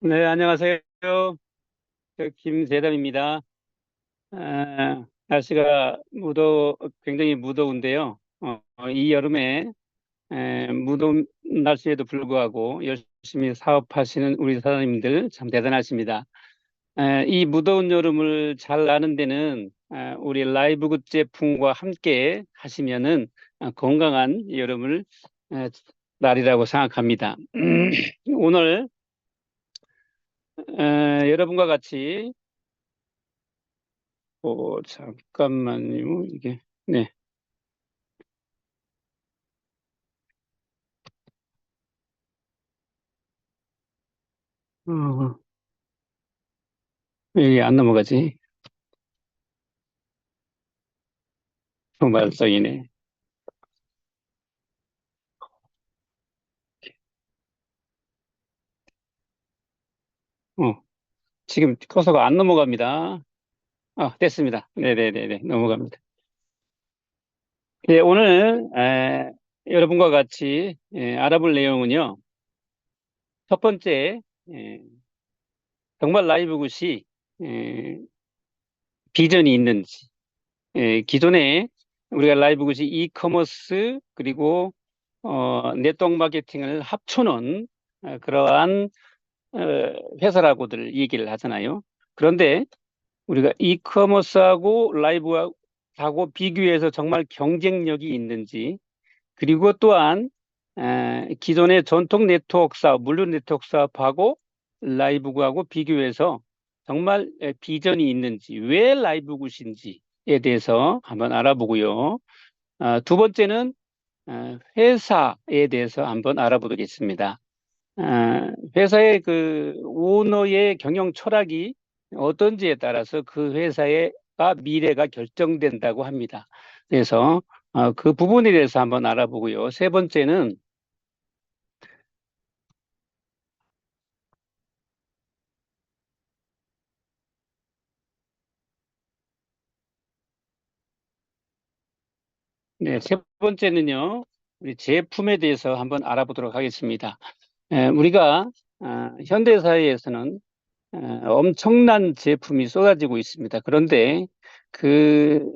네, 안녕하세요. 김재담입니다. 날씨가 굉장히 무더운데요. 이 여름에 무더운 날씨에도 불구하고 열심히 사업하시는 우리 사장님들 참 대단하십니다. 이 무더운 여름을 잘 나는 데는 우리 라이브 굿 제품과 함께 하시면은 건강한 여름을 에, 날이라고 생각합니다. 오늘 여러분과 같이 잠깐만요. 이게, 네. 어, 왜 이게 안 넘어가지? 말썽이네. 어, 지금 커서가 안 넘어갑니다. 됐습니다. 네네네네. 넘어갑니다. 네, 오늘, 여러분과 같이, 알아볼 내용은요. 첫 번째, 에, 정말 라이브 굿이, 에, 비전이 있는지, 기존에 우리가 라이브 굿이 이커머스, 그리고, 네트워크 마케팅을 합쳐놓은 그러한 어, 회사라고들 얘기를 하잖아요. 그런데 우리가 이커머스하고 라이브하고 비교해서 정말 경쟁력이 있는지, 그리고 또한 기존의 전통 네트워크 사업, 물류 네트워크 사업하고 라이브하고 비교해서 정말 비전이 있는지, 왜 라이브굿인지에 대해서 한번 알아보고요. 두 번째는 회사에 대해서 한번 알아보겠습니다. 회사의 그 오너의 경영 철학이 어떤지에 따라서 그 회사가 미래가 결정된다고 합니다. 그래서 그 부분에 대해서 한번 알아보고요. 세 번째는 세 번째는요. 우리 제품에 대해서 한번 알아보도록 하겠습니다. 우리가 현대 사회에서는 엄청난 제품이 쏟아지고 있습니다. 그런데 그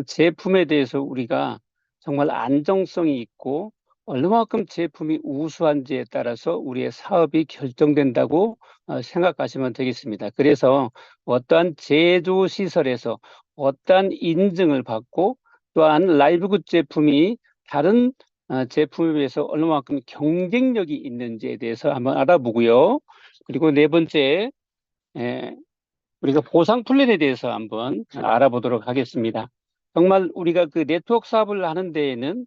제품에 대해서 우리가 정말 안정성이 있고 얼마만큼 제품이 우수한지에 따라서 우리의 사업이 결정된다고 생각하시면 되겠습니다. 그래서 어떠한 제조 시설에서 어떠한 인증을 받고 또한 라이브굿 제품이 다른 제품에 비해서 얼마만큼 경쟁력이 있는지에 대해서 한번 알아보고요. 그리고 네 번째, 에, 우리가 보상 플랜에 대해서 한번 알아보도록 하겠습니다. 정말 우리가 그 네트워크 사업을 하는 데에는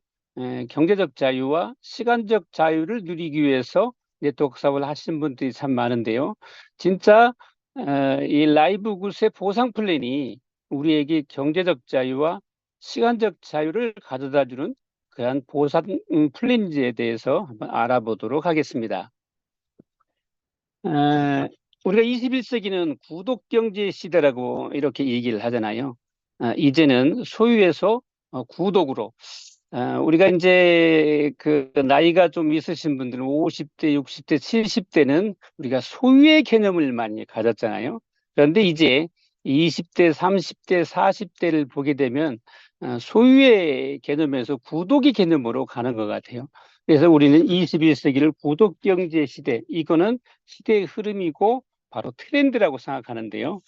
경제적 자유와 시간적 자유를 누리기 위해서 네트워크 사업을 하신 분들이 참 많은데요. 진짜 이 라이브 굿의 보상 플랜이 우리에게 경제적 자유와 시간적 자유를 가져다 주는 그러한 보상 플랜지에 대해서 한번 알아보도록 하겠습니다. 에, 우리가 21세기는 구독 경제 시대라고 이렇게 얘기를 하잖아요. 이제는 소유에서 구독으로. 우리가 이제 그 나이가 좀 있으신 분들은 50대, 60대, 70대는 우리가 소유의 개념을 많이 가졌잖아요. 그런데 이제 20대, 30대, 40대를 보게 되면 소유의 개념에서 구독의 개념으로 가는 것 같아요. 그래서 우리는 21세기를 구독 경제 시대, 이거는 시대의 흐름이고 바로 트렌드라고 생각하는데요.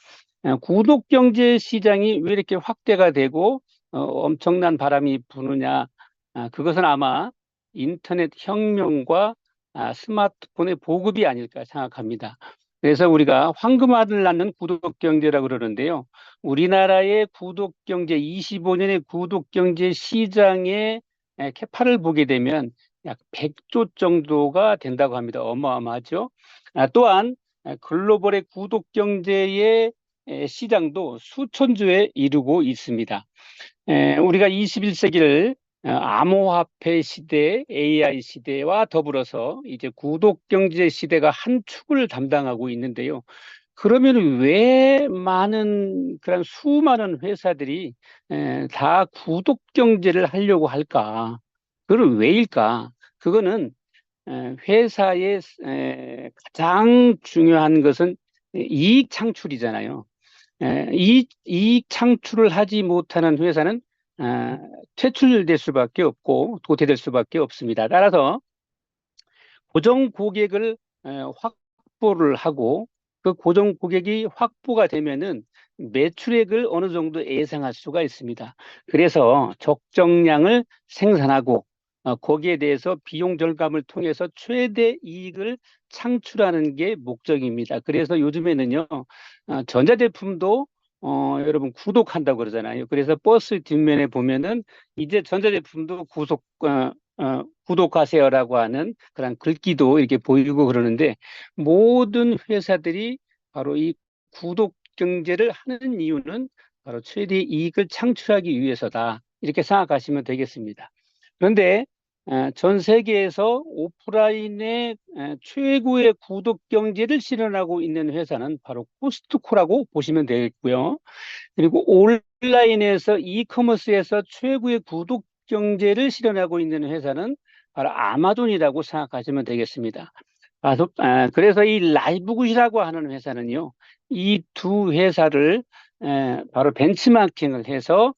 구독 경제 시장이 왜 이렇게 확대가 되고 엄청난 바람이 부느냐? 그것은 아마 인터넷 혁명과 스마트폰의 보급이 아닐까 생각합니다. 그래서 우리가 황금알을 낳는 구독 경제라고 그러는데요. 우리나라의 구독 경제, 25년의 구독 경제 시장의 캐파를 보게 되면 약 100조 정도가 된다고 합니다. 어마어마하죠. 또한 글로벌의 구독 경제의 시장도 수천조에 이르고 있습니다. 우리가 21세기를 암호화폐 시대, AI 시대와 더불어서 이제 구독 경제 시대가 한 축을 담당하고 있는데요. 그러면 왜 많은 그런 수많은 회사들이 다 구독 경제를 하려고 할까? 그건 왜일까? 그거는 회사의 가장 중요한 것은 이익 창출이잖아요. 이익 창출을 하지 못하는 회사는 어, 퇴출될 수밖에 없고 도태될 수밖에 없습니다. 따라서 고정 고객을 확보를 하고 그 고정 고객이 확보가 되면은 매출액을 어느 정도 예상할 수가 있습니다. 그래서 적정량을 생산하고 거기에 대해서 비용 절감을 통해서 최대 이익을 창출하는 게 목적입니다. 그래서 요즘에는요, 전자제품도 여러분 구독한다고 그러잖아요. 그래서 버스 뒷면에 보면은 이제 전자제품도 구독하세요라고 하는 그런 글귀도 이렇게 보이고 그러는데 모든 회사들이 바로 이 구독 경제를 하는 이유는 바로 최대 이익을 창출하기 위해서다. 이렇게 생각하시면 되겠습니다. 그런데 전 세계에서 오프라인의 최고의 구독 경제를 실현하고 있는 회사는 바로 코스트코라고 보시면 되겠고요. 그리고 온라인에서 이커머스에서 최고의 구독 경제를 실현하고 있는 회사는 바로 아마존이라고 생각하시면 되겠습니다. 그래서 이 라이브굿이라고 하는 회사는요, 이 두 회사를 바로 벤치마킹을 해서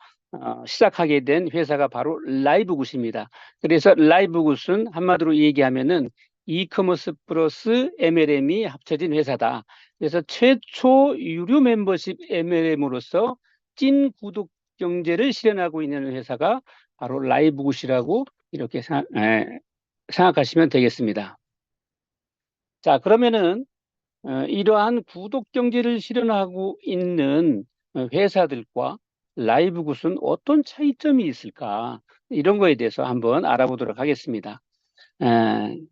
시작하게 된 회사가 바로 라이브굿입니다. 그래서 라이브굿은 한마디로 얘기하면은 이커머스 플러스 MLM이 합쳐진 회사다. 그래서 최초 유료 멤버십 MLM으로서 찐 구독 경제를 실현하고 있는 회사가 바로 라이브굿이라고 이렇게 생각하시면 되겠습니다. 자, 그러면은 이러한 구독 경제를 실현하고 있는 회사들과 라이브굿은 어떤 차이점이 있을까? 이런 거에 대해서 한번 알아보도록 하겠습니다.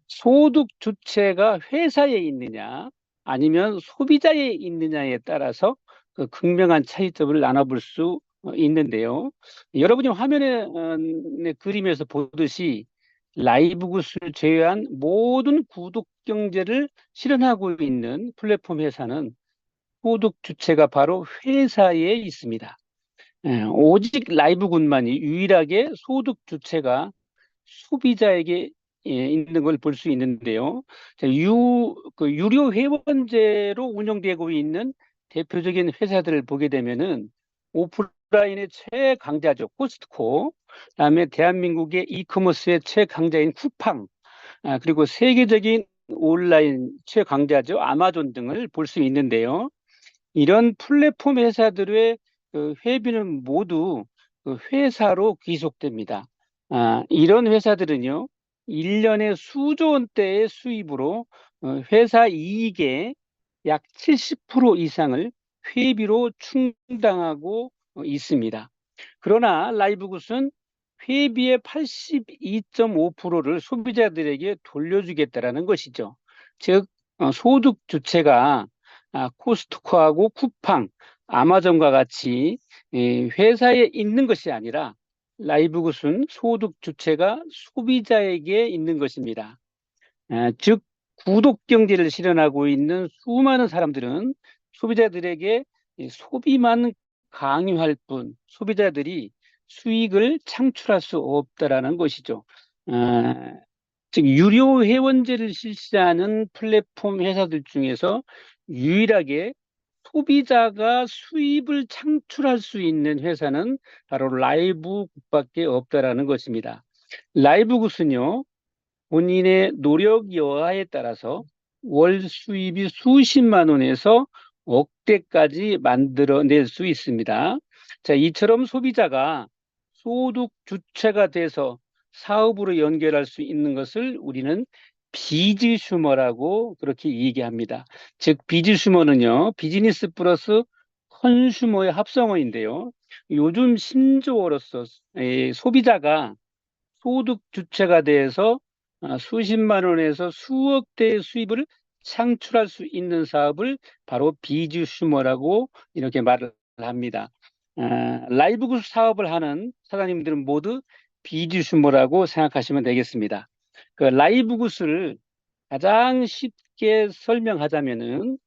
소득 주체가 회사에 있느냐, 아니면 소비자에 있느냐에 따라서 그 극명한 차이점을 나눠볼 수 있는데요. 여러분이 화면에 그림에서 보듯이 라이브굿을 제외한 모든 구독 경제를 실현하고 있는 플랫폼 회사는 소득 주체가 바로 회사에 있습니다. 오직 라이브굿만이 유일하게 소득 주체가 소비자에게 있는 걸 볼 수 있는데요. 자, 유료 회원제로 운영되고 있는 대표적인 회사들을 보게 되면은 오프라인의 최강자죠. 코스트코. 그다음에 대한민국의 이커머스의 최강자인 쿠팡. 그리고 세계적인 온라인 최강자죠. 아마존 등을 볼 수 있는데요. 이런 플랫폼 회사들의 그 회비는 모두 그 회사로 귀속됩니다. 이런 회사들은요, 1년에 수조 원대의 수입으로 회사 이익의 약 70% 이상을 회비로 충당하고 있습니다. 그러나 라이브굿은 회비의 82.5%를 소비자들에게 돌려주겠다라는 것이죠. 즉, 소득 주체가 코스트코하고 쿠팡, 아마존과 같이 회사에 있는 것이 아니라 라이브굿은 소득 주체가 소비자에게 있는 것입니다. 즉, 구독 경제를 실현하고 있는 수많은 사람들은 소비자들에게 소비만 강요할 뿐 소비자들이 수익을 창출할 수 없다라는 것이죠. 즉, 유료 회원제를 실시하는 플랫폼 회사들 중에서 유일하게 소비자가 수입을 창출할 수 있는 회사는 바로 라이브굿밖에 없다라는 것입니다. 라이브굿은요, 본인의 노력 여하에 따라서 월 수입이 수십만 원에서 억대까지 만들어낼 수 있습니다. 자, 이처럼 소비자가 소득 주체가 돼서 사업으로 연결할 수 있는 것을 우리는 비즈슈머라고 그렇게 얘기합니다. 즉, 비즈슈머는요, 비즈니스 플러스 컨슈머의 합성어인데요. 요즘 신조어로서 소비자가 소득 주체가 돼서 수십만 원에서 수억 대의 수입을 창출할 수 있는 사업을 바로 비즈슈머라고 이렇게 말을 합니다. 라이브굿 사업을 하는 사장님들은 모두 비즈슈머라고 생각하시면 되겠습니다. 그 라이브굿을 가장 쉽게 설명하자면은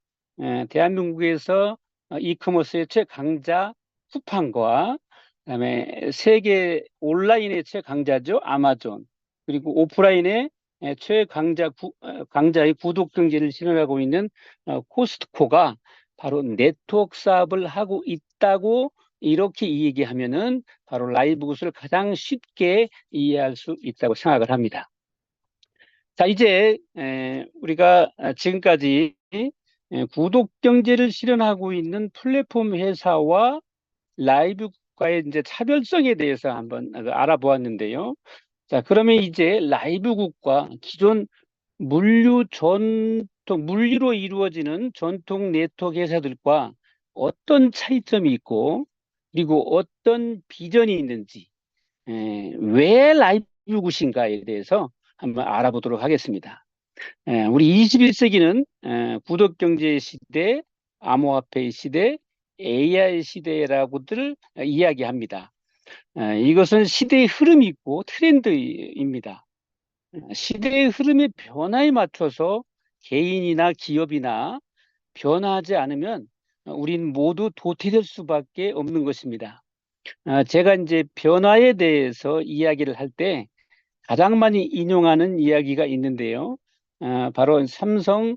대한민국에서 이커머스의 최강자 쿠팡과 그다음에 세계 온라인의 최강자죠 아마존, 그리고 오프라인의 강자의 구독 경제를 실현하고 있는 코스트코가 바로 네트워크 사업을 하고 있다고 이렇게 얘기하면은 바로 라이브 굿을 가장 쉽게 이해할 수 있다고 생각을 합니다. 자, 이제 우리가 지금까지 구독 경제를 실현하고 있는 플랫폼 회사와 라이브과의 이제 차별성에 대해서 한번 알아보았는데요. 자, 그러면 이제 라이브국과 기존 물리로 이루어지는 전통 네트워크 회사들과 어떤 차이점이 있고, 그리고 어떤 비전이 있는지, 왜 라이브굿인가에 대해서 한번 알아보도록 하겠습니다. 우리 21세기는 구독경제 시대, 암호화폐 시대, AI 시대라고들 이야기합니다. 이것은 시대의 흐름이 있고 트렌드입니다. 시대의 흐름의 변화에 맞춰서 개인이나 기업이나 변화하지 않으면 우린 모두 도태될 수밖에 없는 것입니다. 제가 이제 변화에 대해서 이야기를 할 때 가장 많이 인용하는 이야기가 있는데요. 바로 삼성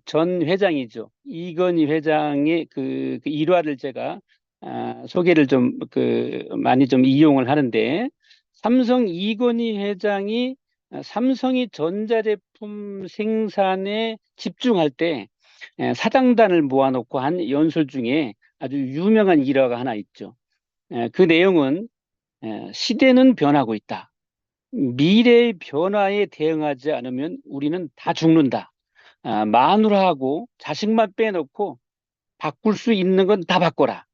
전 회장이죠. 이건희 회장의 그 일화를 제가 소개를 좀 많이 좀 이용을 하는데, 삼성 이건희 회장이 삼성이 전자제품 생산에 집중할 때 사장단을 모아놓고 한 연설 중에 아주 유명한 일화가 하나 있죠. 그 내용은 시대는 변하고 있다. 미래의 변화에 대응하지 않으면 우리는 다 죽는다. 마누라하고 자식만 빼놓고 바꿀 수 있는 건 다 바꿔라.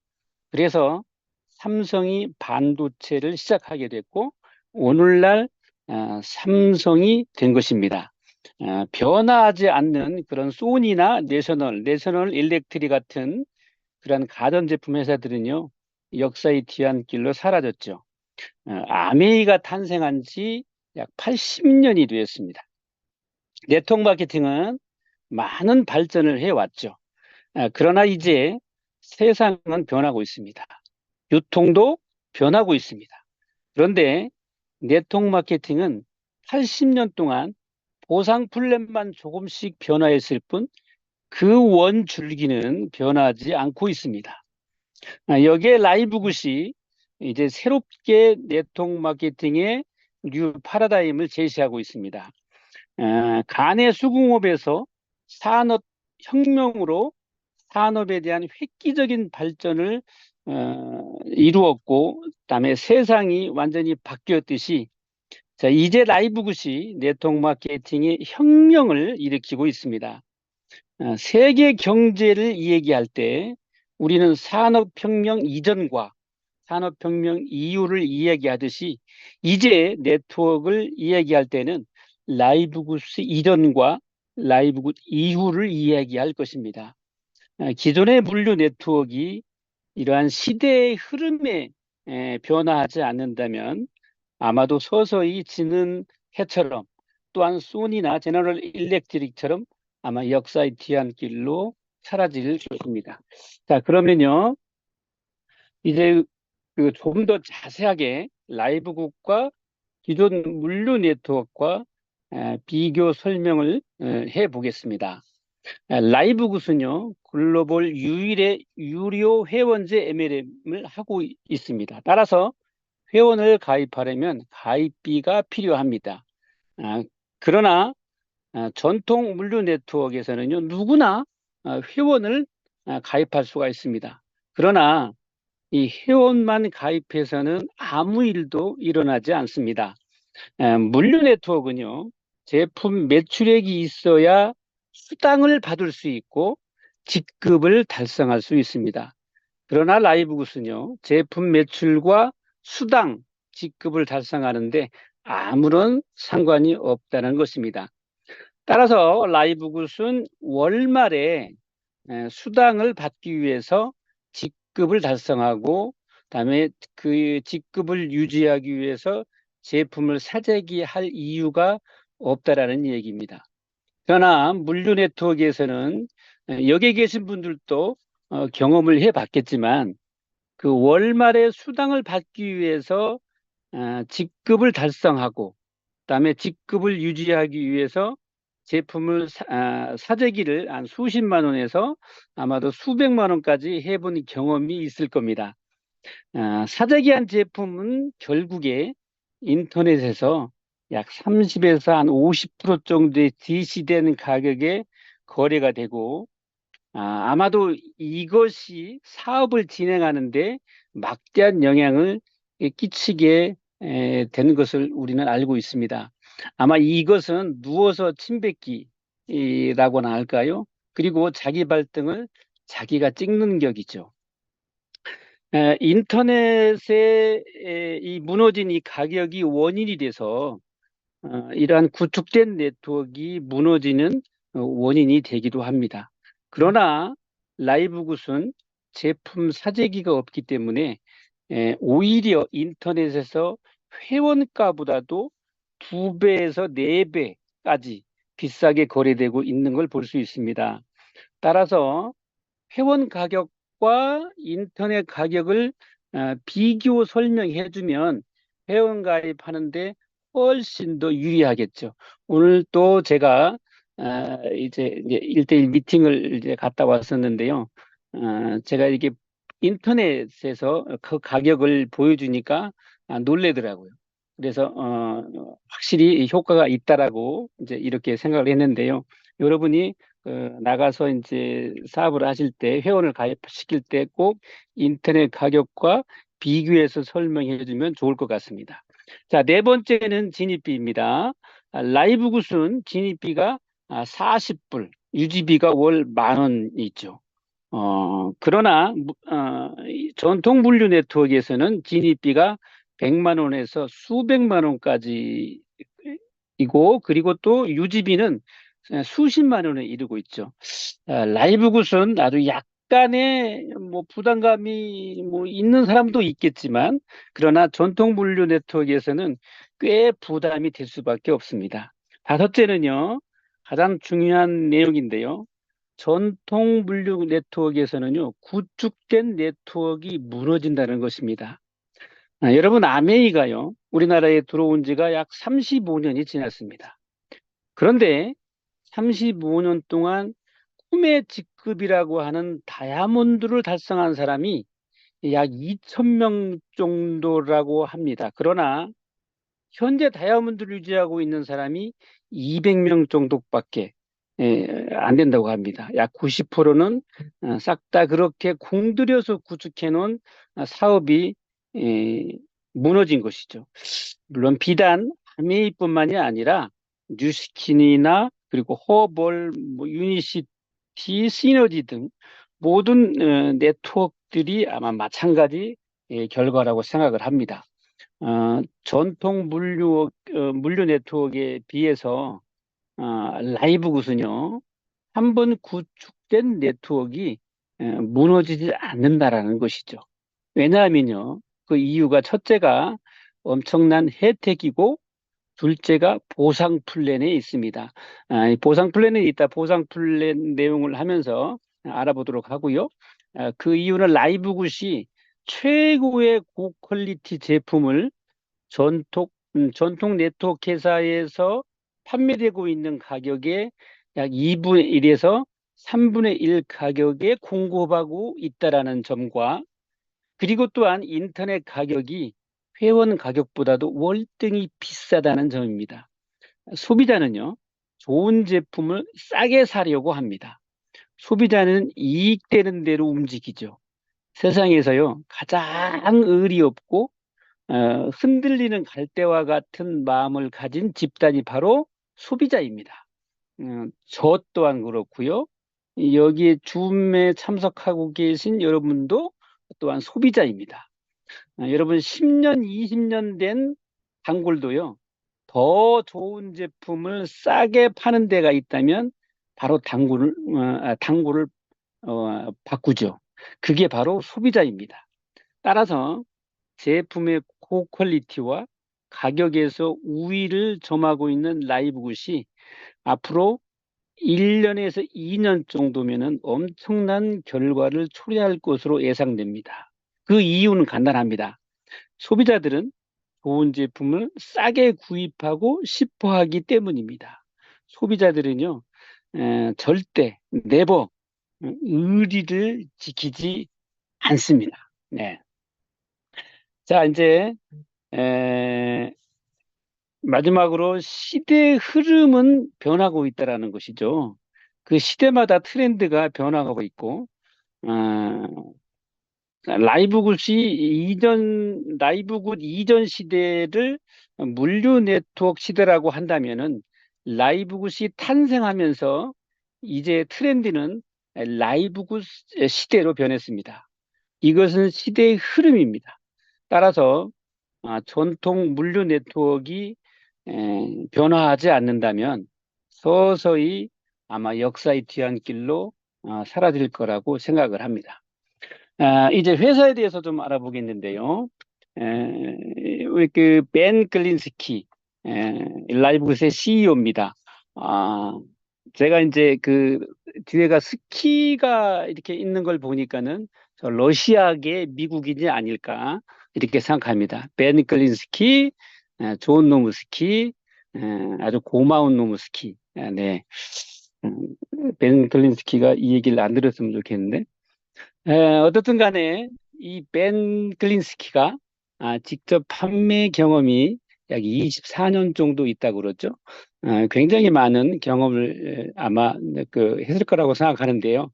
그래서 삼성이 반도체를 시작하게 됐고 오늘날 삼성이 된 것입니다. 변화하지 않는 그런 소니나 내셔널 일렉트릭 같은 그런 가전제품 회사들은요, 역사의 뒤안길로 사라졌죠. 아메이가 탄생한 지 약 80년이 되었습니다. 네트워크 마케팅은 많은 발전을 해왔죠. 그러나 이제 세상은 변하고 있습니다. 유통도 변하고 있습니다. 그런데 네트워크 마케팅은 80년 동안 보상 플랜만 조금씩 변화했을 뿐 그 원줄기는 변하지 않고 있습니다. 여기에 라이브굿이 이제 새롭게 네트워크 마케팅의 뉴 파라다임을 제시하고 있습니다. 간의 수공업에서 산업혁명으로 산업에 대한 획기적인 발전을 이루었고, 그다음에 세상이 완전히 바뀌었듯이, 자, 이제 라이브굿이 네트워크 마케팅의 혁명을 일으키고 있습니다. 세계 경제를 얘기할 때 우리는 산업혁명 이전과 산업혁명 이후를 이야기하듯이 이제 네트워크를 이야기할 때는 라이브굿 이전과 라이브굿 이후를 이야기할 것입니다. 기존의 물류 네트워크가 이러한 시대의 흐름에 변화하지 않는다면 아마도 서서히 지는 해처럼, 또한 소니나 제너럴 일렉트릭처럼 아마 역사의 뒤안길로 사라질 것입니다. 자, 그러면요, 이제 그 좀 더 자세하게 라이브국과 기존 물류 네트워크와 비교 설명을 해 보겠습니다. 라이브굿은요, 글로벌 유일의 유료 회원제 MLM을 하고 있습니다. 따라서 회원을 가입하려면 가입비가 필요합니다. 그러나 전통 물류 네트워크에서는요, 누구나 회원을 가입할 수가 있습니다. 그러나 이 회원만 가입해서는 아무 일도 일어나지 않습니다. 물류 네트워크는요, 제품 매출액이 있어야 수당을 받을 수 있고 직급을 달성할 수 있습니다. 그러나 라이브굿은요, 제품 매출과 수당, 직급을 달성하는데 아무런 상관이 없다는 것입니다. 따라서 라이브굿은 월말에 수당을 받기 위해서 직급을 달성하고, 그다음에 그 직급을 유지하기 위해서 제품을 사재기 할 이유가 없다라는 얘기입니다. 그러나 물류 네트워크에서는 여기 계신 분들도 경험을 해봤겠지만 그 월말에 수당을 받기 위해서 직급을 달성하고 그다음에 직급을 유지하기 위해서 제품을 사재기를 한 수십만 원에서 아마도 수백만 원까지 해본 경험이 있을 겁니다. 사재기한 제품은 결국에 인터넷에서 약 30에서 한 50% 정도의 DC된 가격에 거래가 되고, 아마도 이것이 사업을 진행하는데 막대한 영향을 끼치게 된 것을 우리는 알고 있습니다. 아마 이것은 누워서 침 뱉기라고나 할까요? 그리고 자기 발등을 자기가 찍는 격이죠. 인터넷에 이 무너진 이 가격이 원인이 돼서 이러한 구축된 네트워크가 무너지는 원인이 되기도 합니다. 그러나 라이브 굿은 제품 사재기가 없기 때문에 오히려 인터넷에서 회원가보다도 2배에서 4배까지 비싸게 거래되고 있는 걸 볼 수 있습니다. 따라서 회원 가격과 인터넷 가격을 비교 설명해 주면 회원 가입하는데 훨씬 더 유리하겠죠. 오늘 또 제가 이제 1대1 미팅을 이제 갔다 왔었는데요. 제가 이게 인터넷에서 그 가격을 보여주니까 놀래더라고요. 그래서 확실히 효과가 있다라고 이제 이렇게 생각을 했는데요. 여러분이 나가서 이제 사업을 하실 때 회원을 가입시킬 때 꼭 인터넷 가격과 비교해서 설명해 주면 좋을 것 같습니다. 자, 네 번째는 진입비입니다. 라이브 굿은 진입비가 40불, 유지비가 월 10,000원 있죠. 그러나 이 전통 물류 네트워크에서는 진입비가 100만 원에서 수백만 원까지 이고, 그리고 또 유지비는 수십만 원에 이르고 있죠. 라이브 굿은 아주 약간의 뭐 부담감이 뭐 있는 사람도 있겠지만, 그러나 전통 물류 네트워크에서는 꽤 부담이 될 수밖에 없습니다. 다섯째는요, 가장 중요한 내용인데요. 전통 물류 네트워크에서는요, 구축된 네트워크가 무너진다는 것입니다. 여러분, 아메이가요, 우리나라에 들어온 지가 약 35년이 지났습니다. 그런데 35년 동안 꿈의 직급이라고 하는 다이아몬드를 달성한 사람이 약 2,000명 정도라고 합니다. 그러나 현재 다이아몬드를 유지하고 있는 사람이 200명 정도밖에 안 된다고 합니다. 약 90%는 싹 다 그렇게 공들여서 구축해 놓은 사업이 무너진 것이죠. 물론 비단 아메이뿐만이 아니라 뉴스킨이나 그리고 허벌, 뭐 유니시티, 시너지 등 모든 네트워크들이 아마 마찬가지 결과라고 생각을 합니다. 전통 물류 네트워크에 비해서 라이브 굿은요, 한번 구축된 네트워크가 무너지지 않는다라는 것이죠. 왜냐하면요, 그 이유가 첫째가 엄청난 혜택이고, 둘째가 보상 플랜에 있습니다. 이 보상 플랜에 있다. 보상 플랜 내용을 하면서 알아보도록 하고요. 그 이유는 라이브 굿이 최고의 고퀄리티 제품을 전통 네트워크 회사에서 판매되고 있는 가격의 약 2분의 1에서 3분의 1 가격에 공급하고 있다라는 점과, 그리고 또한 인터넷 가격이 회원 가격보다도 월등히 비싸다는 점입니다. 소비자는요, 좋은 제품을 싸게 사려고 합니다. 소비자는 이익되는 대로 움직이죠. 세상에서요, 가장 의리 없고 흔들리는 갈대와 같은 마음을 가진 집단이 바로 소비자입니다. 저 또한 그렇고요. 여기에 줌에 참석하고 계신 여러분도 또한 소비자입니다. 여러분 10년, 20년 된 단골도요, 더 좋은 제품을 싸게 파는 데가 있다면 바로 단골을 바꾸죠. 그게 바로 소비자입니다. 따라서 제품의 고퀄리티와 가격에서 우위를 점하고 있는 라이브굿이 앞으로 1년에서 2년 정도면은 엄청난 결과를 초래할 것으로 예상됩니다. 그 이유는 간단합니다. 소비자들은 좋은 제품을 싸게 구입하고 싶어 하기 때문입니다. 소비자들은요, 절대, 네버, 의리를 지키지 않습니다. 네. 자, 이제, 에, 마지막으로 시대의 흐름은 변하고 있다라는 것이죠. 그 시대마다 트렌드가 변화하고 있고, 어, 라이브 굿 이전 시대를 물류 네트워크 시대라고 한다면은 라이브 굿이 탄생하면서 이제 트렌드는 라이브 굿 시대로 변했습니다. 이것은 시대의 흐름입니다. 따라서 전통 물류 네트워크가 변화하지 않는다면 서서히 아마 역사의 뒤안길로 사라질 거라고 생각을 합니다. 이제 회사에 대해서 좀 알아보겠는데요. 우리 벤 글린스키, 라이브굿의 CEO입니다. 제가 이제 뒤에가 스키가 이렇게 있는 걸 보니까는 저 러시아계 미국인이 아닐까 이렇게 생각합니다. 벤 글린스키, 좋은 놈의 스키, 아주 고마운 놈의 스키. 네. 벤 글린스키가 이 얘기를 안 들었으면 좋겠는데. 어떻든 간에 이 벤 글린스키가 직접 판매 경험이 약 24년 정도 있다고 그러죠. 굉장히 많은 경험을 아마 했을 거라고 생각하는데요.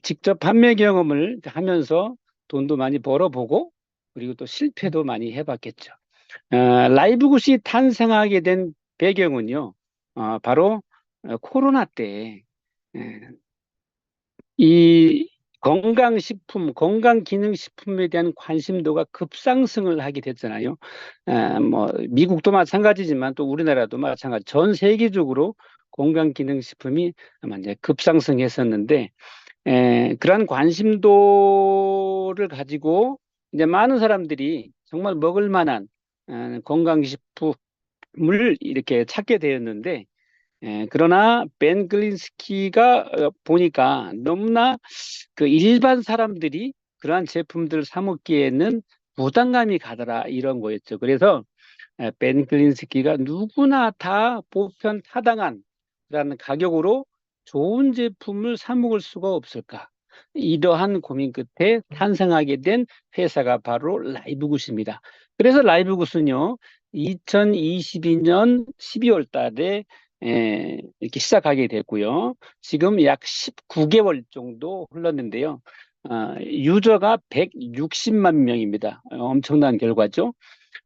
직접 판매 경험을 하면서 돈도 많이 벌어보고 그리고 또 실패도 많이 해봤겠죠. 라이브굿이 탄생하게 된 배경은요, 바로 코로나 때 이 건강기능식품에 대한 관심도가 급상승을 하게 됐잖아요. 뭐, 미국도 마찬가지지만 또 우리나라도 마찬가지. 전 세계적으로 건강기능식품이 아마 이제 급상승했었는데, 그러한 관심도를 가지고 이제 많은 사람들이 정말 먹을 만한 건강식품을 이렇게 찾게 되었는데, 그러나 벤 글린스키가 보니까 너무나 일반 사람들이 그러한 제품들을 사 먹기에는 부담감이 가더라 이런 거였죠. 그래서 벤 글린스키가 누구나 다 보편 타당한 그런 가격으로 좋은 제품을 사 먹을 수가 없을까? 이러한 고민 끝에 탄생하게 된 회사가 바로 라이브굿입니다. 그래서 라이브굿은요, 2022년 12월 달에 이렇게 시작하게 됐고요. 지금 약 19개월 정도 흘렀는데요. 유저가 160만 명입니다. 엄청난 결과죠.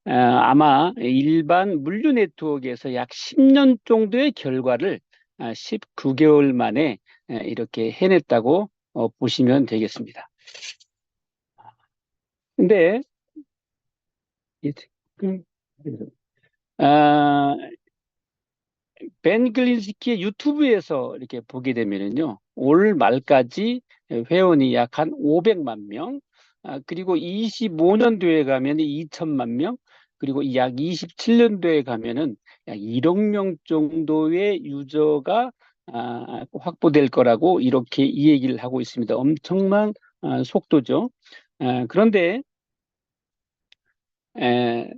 아마 일반 물류 네트워크에서 약 10년 정도의 결과를 19개월 만에 이렇게 해냈다고 보시면 되겠습니다. 근데 아, 벤 글린스키의 유튜브에서 이렇게 보게 되면은요, 올 말까지 회원이 약 한 500만 명, 그리고 25년도에 가면 2천만 명, 그리고 약 27년도에 가면은 약 1억 명 정도의 유저가 확보될 거라고 이렇게 이 얘기를 하고 있습니다. 엄청난 속도죠. 그런데 에,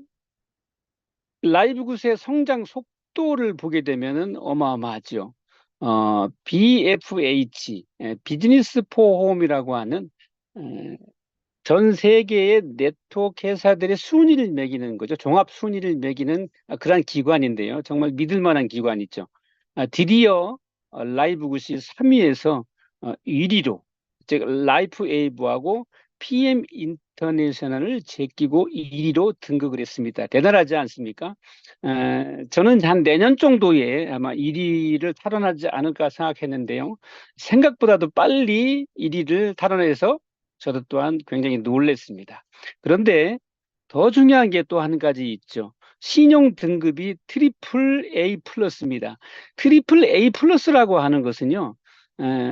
라이브굿의 성장 속도를 보게 되면은 어마어마하죠. BFH, 비즈니스 포 홈이라고 하는 전 세계의 네트워크 회사들의 순위를 매기는 거죠. 종합 순위를 매기는 그러한 기관인데요. 정말 믿을 만한 기관이죠. 드디어 라이브굿이 3위에서 1위로, 즉 라이프 에이브하고 PM 인터내셔널을 제끼고 1위로 등극을 했습니다. 대단하지 않습니까? 저는 한 내년 정도에 아마 1위를 탈환하지 않을까 생각했는데요. 생각보다도 빨리 1위를 탈환해서 저도 또한 굉장히 놀랐습니다. 그런데 더 중요한 게 또 한 가지 있죠. 신용 등급이 트리플 A 플러스입니다. 트리플 A 플러스라고 하는 것은요,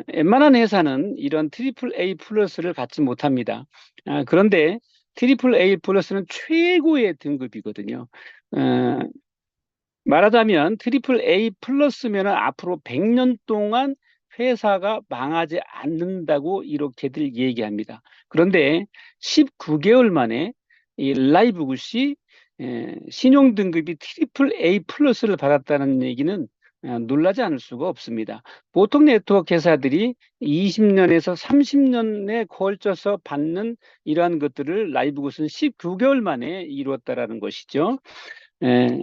웬만한 회사는 이런 트리플 A 플러스를 갖지 못합니다. 그런데 트리플 A 플러스는 최고의 등급이거든요. 어, 말하자면 트리플 A 플러스면 앞으로 100년 동안 회사가 망하지 않는다고 이렇게들 얘기합니다. 그런데 19개월 만에 이 라이브굿이 신용 등급이 트리플 A 플러스를 받았다는 얘기는 놀라지 않을 수가 없습니다. 보통 네트워크 회사들이 20년에서 30년에 걸쳐서 받는 이러한 것들을 라이브굿은 19개월 만에 이루었다라는 것이죠. 에,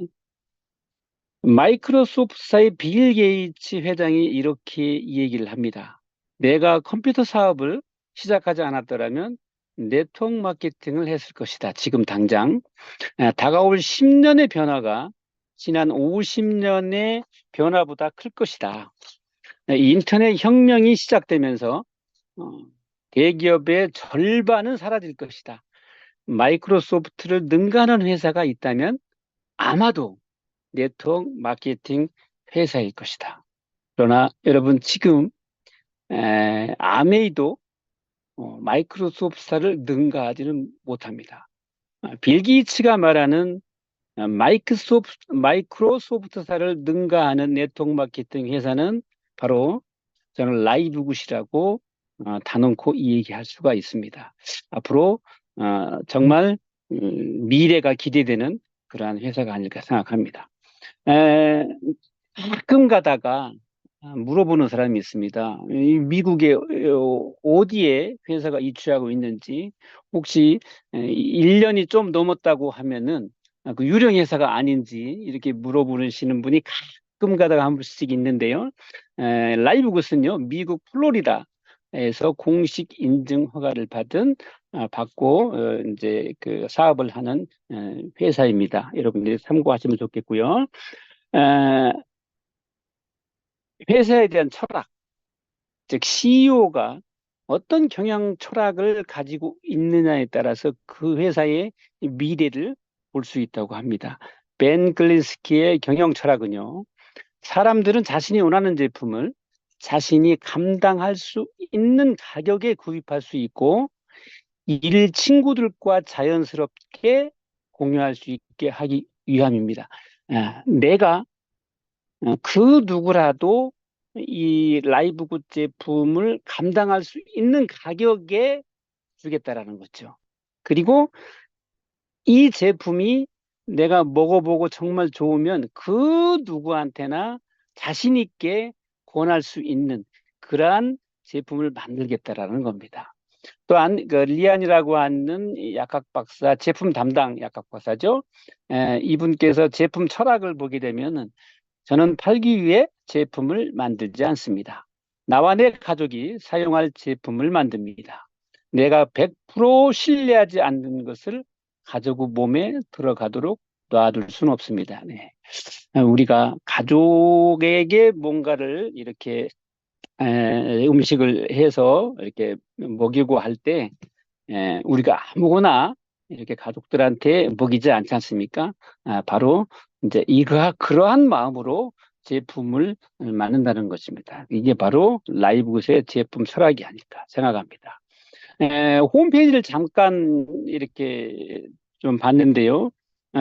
마이크로소프트사의 빌 게이츠 회장이 이렇게 얘기를 합니다. 내가 컴퓨터 사업을 시작하지 않았더라면 네트워크 마케팅을 했을 것이다. 지금 당장. 다가올 10년의 변화가 지난 50년의 변화보다 클 것이다. 인터넷 혁명이 시작되면서 어, 대기업의 절반은 사라질 것이다. 마이크로소프트를 능가하는 회사가 있다면 아마도 네트워크 마케팅 회사일 것이다. 그러나 여러분 지금 아메이도 마이크로소프트사를 능가하지는 못합니다. 빌 게이츠가 말하는 마이크로소프트사를 능가하는 네트워크 마케팅 회사는 바로 저는 라이브굿이라고 단언코 얘기할 수가 있습니다. 앞으로 정말 미래가 기대되는 그러한 회사가 아닐까 생각합니다. 에, 가끔 가다가 물어보는 사람이 있습니다. 이 미국에 어디에 회사가 이주하고 있는지 혹시 1년이 좀 넘었다고 하면은 그 유령 회사가 아닌지 이렇게 물어보시는 분이 가끔 가다가 한 번씩 있는데요. 라이브굿은요, 미국 플로리다에서 공식 인증 허가를 받고 이제 그 사업을 하는 회사입니다. 여러분들이 참고하시면 좋겠고요. 에, 회사에 대한 철학, 즉 CEO가 어떤 경영 철학을 가지고 있느냐에 따라서 그 회사의 미래를 볼 수 있다고 합니다. 벤 글린스키의 경영 철학은요, 사람들은 자신이 원하는 제품을 자신이 감당할 수 있는 가격에 구입할 수 있고 일 친구들과 자연스럽게 공유할 수 있게 하기 위함입니다. 내가 그 누구라도 이 라이브 굿 제품을 감당할 수 있는 가격에 주겠다라는 거죠. 그리고 이 제품이 내가 먹어보고 정말 좋으면 그 누구한테나 자신 있게 권할 수 있는 그러한 제품을 만들겠다라는 겁니다. 또한 그 리안이라고 하는 이 약학 박사, 제품 담당 약학 박사죠. 이분께서 제품 철학을 보게 되면은 저는 팔기 위해 제품을 만들지 않습니다. 나와 내 가족이 사용할 제품을 만듭니다. 내가 100% 신뢰하지 않는 것을 가족 몸에 들어가도록 놔둘 수는 없습니다. 네. 우리가 가족에게 뭔가를 이렇게 음식을 해서 이렇게 먹이고 할 때 우리가 아무거나 이렇게 가족들한테 먹이지 않지 않습니까? 바로 이제 그러한 마음으로 제품을 만든다는 것입니다. 이게 바로 라이브굿의 제품 철학이 아닐까 생각합니다. 홈페이지를 잠깐 이렇게 좀 봤는데요.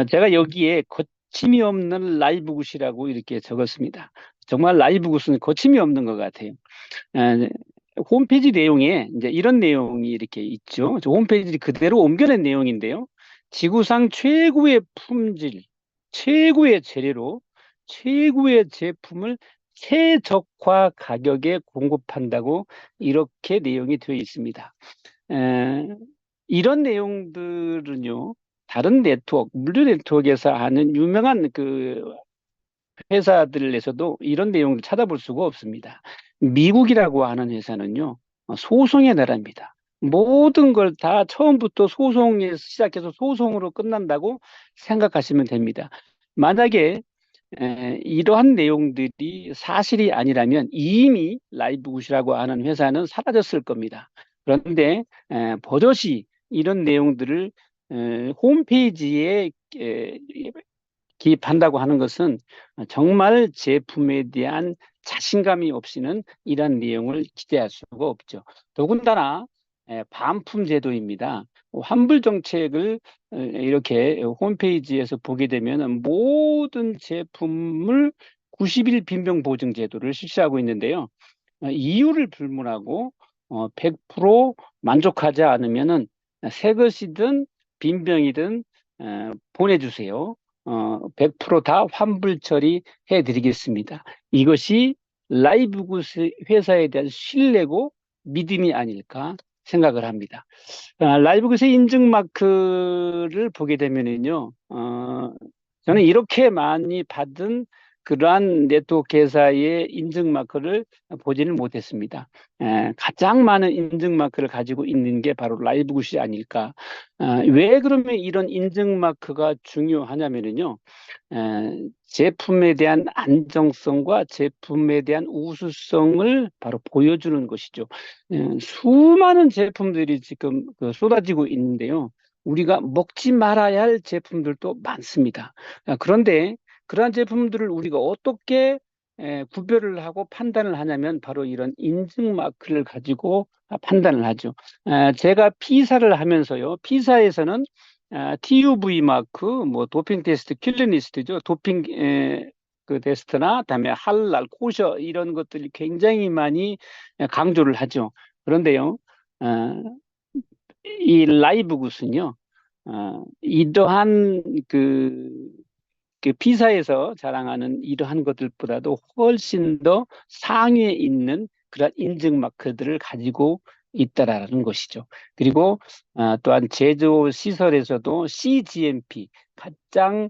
제가 여기에 거침이 없는 라이브굿이라고 이렇게 적었습니다. 정말 라이브굿은 거침이 없는 것 같아요. 에, 홈페이지 내용에 이제 이런 내용이 이렇게 있죠. 저 홈페이지 그대로 옮겨낸 내용인데요. 지구상 최고의 품질, 최고의 재료로 최고의 제품을 최저가 가격에 공급한다고 이렇게 내용이 되어 있습니다. 에, 이런 내용들은요, 다른 네트워크, 물류 네트워크에서 하는 유명한 그 회사들에서도 이런 내용을 찾아볼 수가 없습니다. 미국이라고 하는 회사는요, 소송의 나라입니다. 모든 걸 다 처음부터 소송에서 시작해서 소송으로 끝난다고 생각하시면 됩니다. 만약에 이러한 내용들이 사실이 아니라면 이미 라이브굿이라고 하는 회사는 사라졌을 겁니다. 그런데 버젓이 이런 내용들을 홈페이지에 기입한다고 하는 것은 정말 제품에 대한 자신감이 없이는 이런 내용을 기대할 수가 없죠. 더군다나 반품 제도입니다. 환불 정책을 이렇게 홈페이지에서 보게 되면 모든 제품을 90일 빈병 보증 제도를 실시하고 있는데요. 이유를 불문하고 100% 만족하지 않으면은 새 것이든 빈병이든 보내주세요. 100%다 환불 처리해 드리겠습니다. 이것이 라이브구스 회사에 대한 신뢰고 믿음이 아닐까 생각을 합니다. 라이브굿의 인증 마크를 보게 되면은요, 저는 이렇게 많이 받은 그러한 네트워크 회사의 인증 마크를 보지는 못했습니다. 가장 많은 인증 마크를 가지고 있는 게 바로 라이브굿이 아닐까. 왜 그러면 이런 인증 마크가 중요하냐면은요, 제품에 대한 안정성과 제품에 대한 우수성을 바로 보여주는 것이죠. 수많은 제품들이 지금 쏟아지고 있는데요. 우리가 먹지 말아야 할 제품들도 많습니다. 그런데 그러한 제품들을 우리가 어떻게 구별을 하고 판단을 하냐면 바로 이런 인증 마크를 가지고 판단을 하죠. 제가 피사를 하면서요. 피사에서는 TUV 마크, 뭐 도핑 테스트, 킬리니스트죠. 도핑 그 테스트나 그다음에 할랄, 코셔 이런 것들이 굉장히 많이 강조를 하죠. 그런데요, 어, 이 라이브 굿은요, 이러한 그 피사에서 자랑하는 이러한 것들보다도 훨씬 더 상위에 있는 그런 인증 마크들을 가지고 있다라는 것이죠. 그리고 또한 제조 시설에서도 CGMP 가장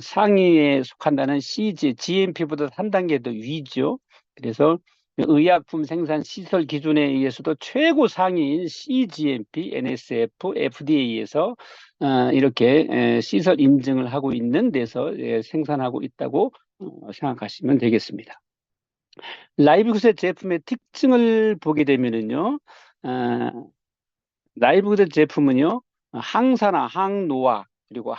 상위에 속한다는 GMP보다 한 단계 더 위죠. 그래서 의약품 생산 시설 기준에 의해서도 최고 상위인 CGMP, NSF, FDA에서 이렇게 시설 인증을 하고 있는 데서 생산하고 있다고 생각하시면 되겠습니다. 라이브굿의 제품의 특징을 보게 되면은요, 라이브굿의 제품은요, 항산화, 항노화, 그리고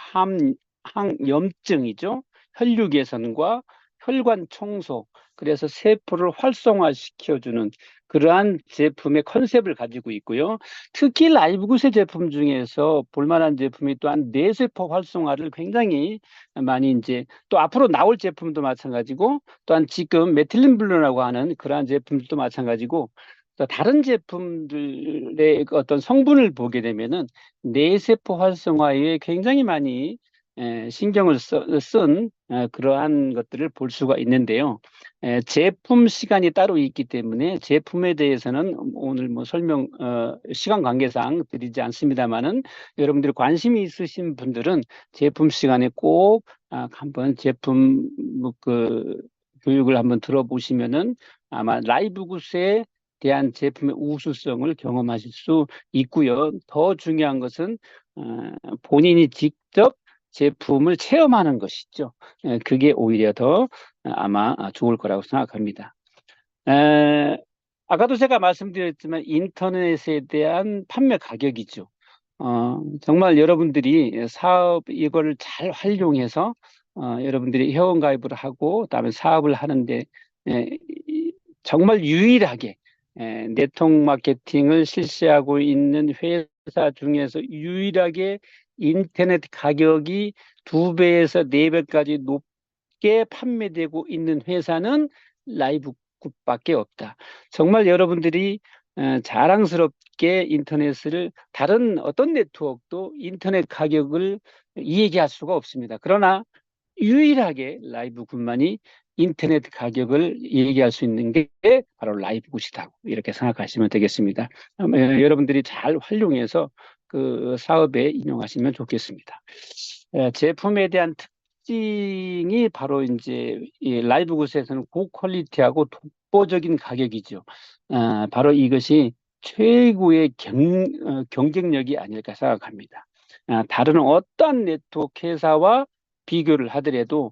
항염증이죠. 혈류 개선과 혈관 청소, 그래서 세포를 활성화시켜주는 그러한 제품의 컨셉을 가지고 있고요. 특히 라이브굿의 제품 중에서 볼만한 제품이 또한 뇌세포 활성화를 굉장히 많이 이제 또 앞으로 나올 제품도 마찬가지고 또한 지금 메틸린블루라고 하는 그러한 제품들도 마찬가지고 또 다른 제품들의 그 어떤 성분을 보게 되면은 뇌세포 활성화에 굉장히 많이 신경을 쓴 그러한 것들을 볼 수가 있는데요. 제품 시간이 따로 있기 때문에 제품에 대해서는 오늘 뭐 시간 관계상 드리지 않습니다만은 여러분들이 관심이 있으신 분들은 제품 시간에 꼭 한번 제품 뭐그 교육을 한번 들어보시면은 아마 라이브 굿에 대한 제품의 우수성을 경험하실 수 있고요. 더 중요한 것은 본인이 직접 제품을 체험하는 것이죠. 그게 오히려 더 아마 좋을 거라고 생각합니다. 에, 아까도 제가 말씀드렸지만 인터넷에 대한 판매 가격이죠. 정말 여러분들이 사업 이거를 잘 활용해서 여러분들이 회원가입을 하고 그다음에 사업을 하는데 에, 정말 유일하게 네트워크 마케팅을 실시하고 있는 회사 중에서 유일하게 인터넷 가격이 2배에서 4배까지 높게 판매되고 있는 회사는 라이브굿밖에 없다. 정말 여러분들이 자랑스럽게 인터넷을 다른 어떤 네트워크도 인터넷 가격을 이야기할 수가 없습니다. 그러나 유일하게 라이브굿만이 인터넷 가격을 얘기할 수 있는 게 바로 라이브굿이다. 이렇게 생각하시면 되겠습니다. 여러분들이 잘 활용해서 그 사업에 인용하시면 좋겠습니다. 제품에 대한 특징이 바로 이제 이 라이브굿에서는 고퀄리티하고 독보적인 가격이죠. 바로 이것이 최고의 경쟁력이 아닐까 생각합니다. 다른 어떤 네트워크 회사와 비교를 하더라도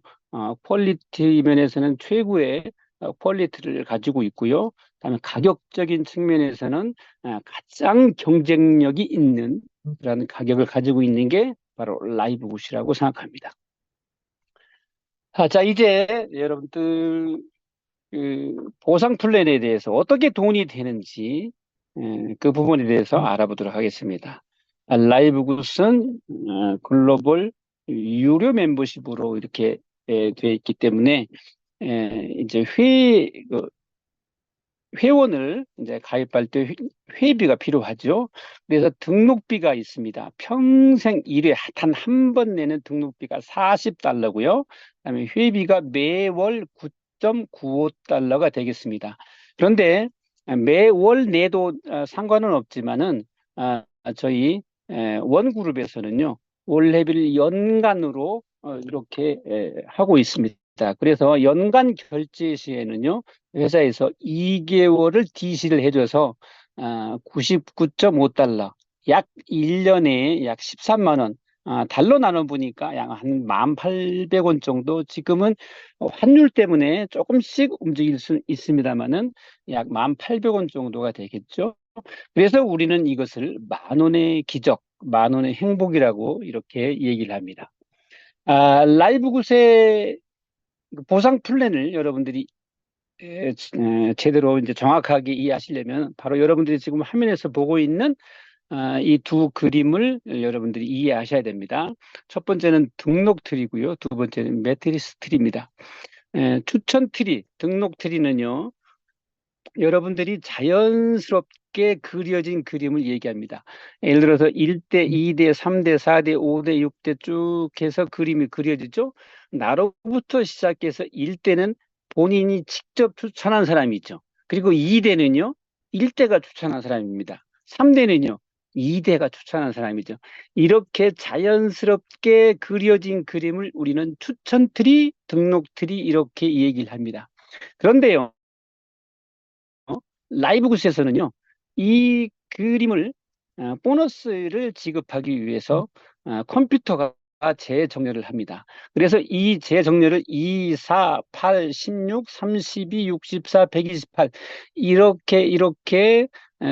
퀄리티 면에서는 최고의 퀄리티를 가지고 있고요. 그다음에 가격적인 측면에서는 가장 경쟁력이 있는 그런 가격을 가지고 있는 게 바로 라이브굿이라고 생각합니다. 자, 이제 여러분들 보상 플랜에 대해서 어떻게 돈이 되는지 그 부분에 대해서 알아보도록 하겠습니다. 라이브굿은 글로벌 유료 멤버십으로 이렇게 되어 있기 때문에 이제 회원을 이제 가입할 때 회비가 필요하죠. 그래서 등록비가 있습니다. 평생 1회 단 한 번 내는 등록비가 40달러고요. 그다음에 회비가 매월 9.95달러가 되겠습니다. 그런데 매월 내도 상관은 없지만은 저희 원그룹에서는요. 월회비를 연간으로 이렇게 하고 있습니다. 그래서 연간 결제 시에는요. 회사에서 2개월을 DC를 해줘서 99.5달러, 약 1년에 약 13만 원, 달러 나눠 보니까 약 한 1,800원 정도, 지금은 환율 때문에 조금씩 움직일 수 있습니다만은 약 1,800원 정도가 되겠죠. 그래서 우리는 이것을 만 원의 기적, 만 원의 행복이라고 이렇게 얘기를 합니다. 라이브 구세 보상 플랜을 여러분들이 제대로 이제 정확하게 이해하시려면 바로 여러분들이 지금 화면에서 보고 있는 이 두 그림을 여러분들이 이해하셔야 됩니다. 첫 번째는 등록 트리고요. 두 번째는 매트리스 트리입니다. 추천 트리, 등록 트리는요. 여러분들이 자연스럽게 그려진 그림을 얘기합니다. 예를 들어서 1대, 2대, 3대, 4대, 5대, 6대 쭉 해서 그림이 그려지죠. 나로부터 시작해서 1대는 본인이 직접 추천한 사람이 있죠. 그리고 2대는요, 1대가 추천한 사람입니다. 3대는요, 2대가 추천한 사람이죠. 이렇게 자연스럽게 그려진 그림을 우리는 추천 트리, 등록 트리 이렇게 얘기를 합니다. 그런데요, 라이브 구스에서는요, 이 그림을 보너스를 지급하기 위해서 컴퓨터가 재정렬을 합니다. 그래서 이 재정렬을 2, 4, 8, 16, 32, 64, 128 이렇게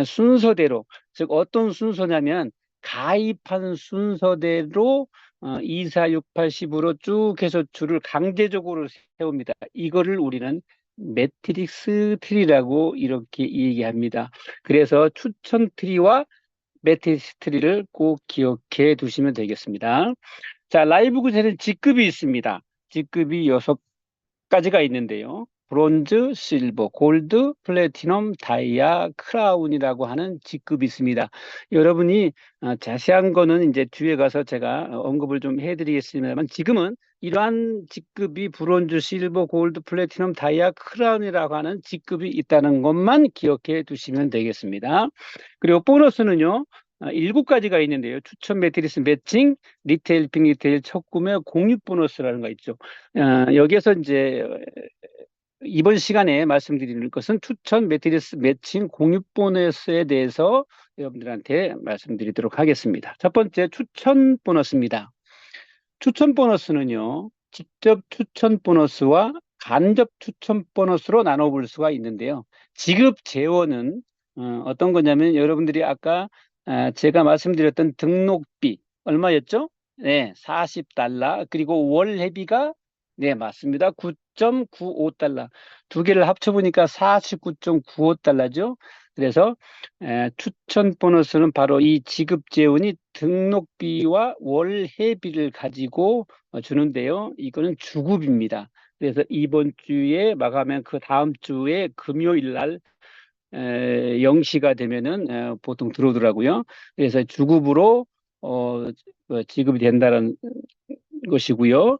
순서대로, 즉 어떤 순서냐면 가입한 순서대로 2, 4, 6, 8, 10으로 쭉 해서 줄을 강제적으로 세웁니다. 이거를 우리는 매트릭스 트리라고 이렇게 얘기합니다. 그래서 추천 트리와 매트릭스 트리를 꼭 기억해 두시면 되겠습니다. 자, 라이브 구세는 직급이 있습니다. 직급이 6가지가 있는데요. 브론즈, 실버, 골드, 플래티넘, 다이아, 크라운이라고 하는 직급이 있습니다. 여러분이 자세한 거는 이제 뒤에 가서 제가 언급을 좀 해드리겠습니다만, 지금은 이러한 직급이 브론즈, 실버, 골드, 플래티넘, 다이아, 크라운이라고 하는 직급이 있다는 것만 기억해 두시면 되겠습니다. 그리고 보너스는요. 7가지가 있는데요. 추천 매트리스 매칭, 리테일, 빅리테일, 첫 구매, 공유 보너스라는 거 있죠. 여기에서 이제 이번 시간에 말씀드리는 것은 추천 매트리스 매칭 공유 보너스에 대해서 여러분들한테 말씀드리도록 하겠습니다. 첫 번째 추천 보너스입니다. 추천 보너스는요, 직접 추천 보너스와 간접 추천 보너스로 나눠볼 수가 있는데요. 지급 재원은 어떤 거냐면 여러분들이 아까 제가 말씀드렸던 등록비 얼마였죠? 네, 40달러. 그리고 월 회비가 네, 맞습니다. 9.95달러. 두 개를 합쳐보니까 49.95달러죠. 그래서 추천 보너스는 바로 이 지급 재원이 등록비와 월 회비를 가지고 주는데요. 이거는 주급입니다. 그래서 이번 주에 마감하면 그 다음 주에 금요일 날 0시가 되면은 보통 들어오더라고요. 그래서 주급으로 지급이 된다는 것이고요.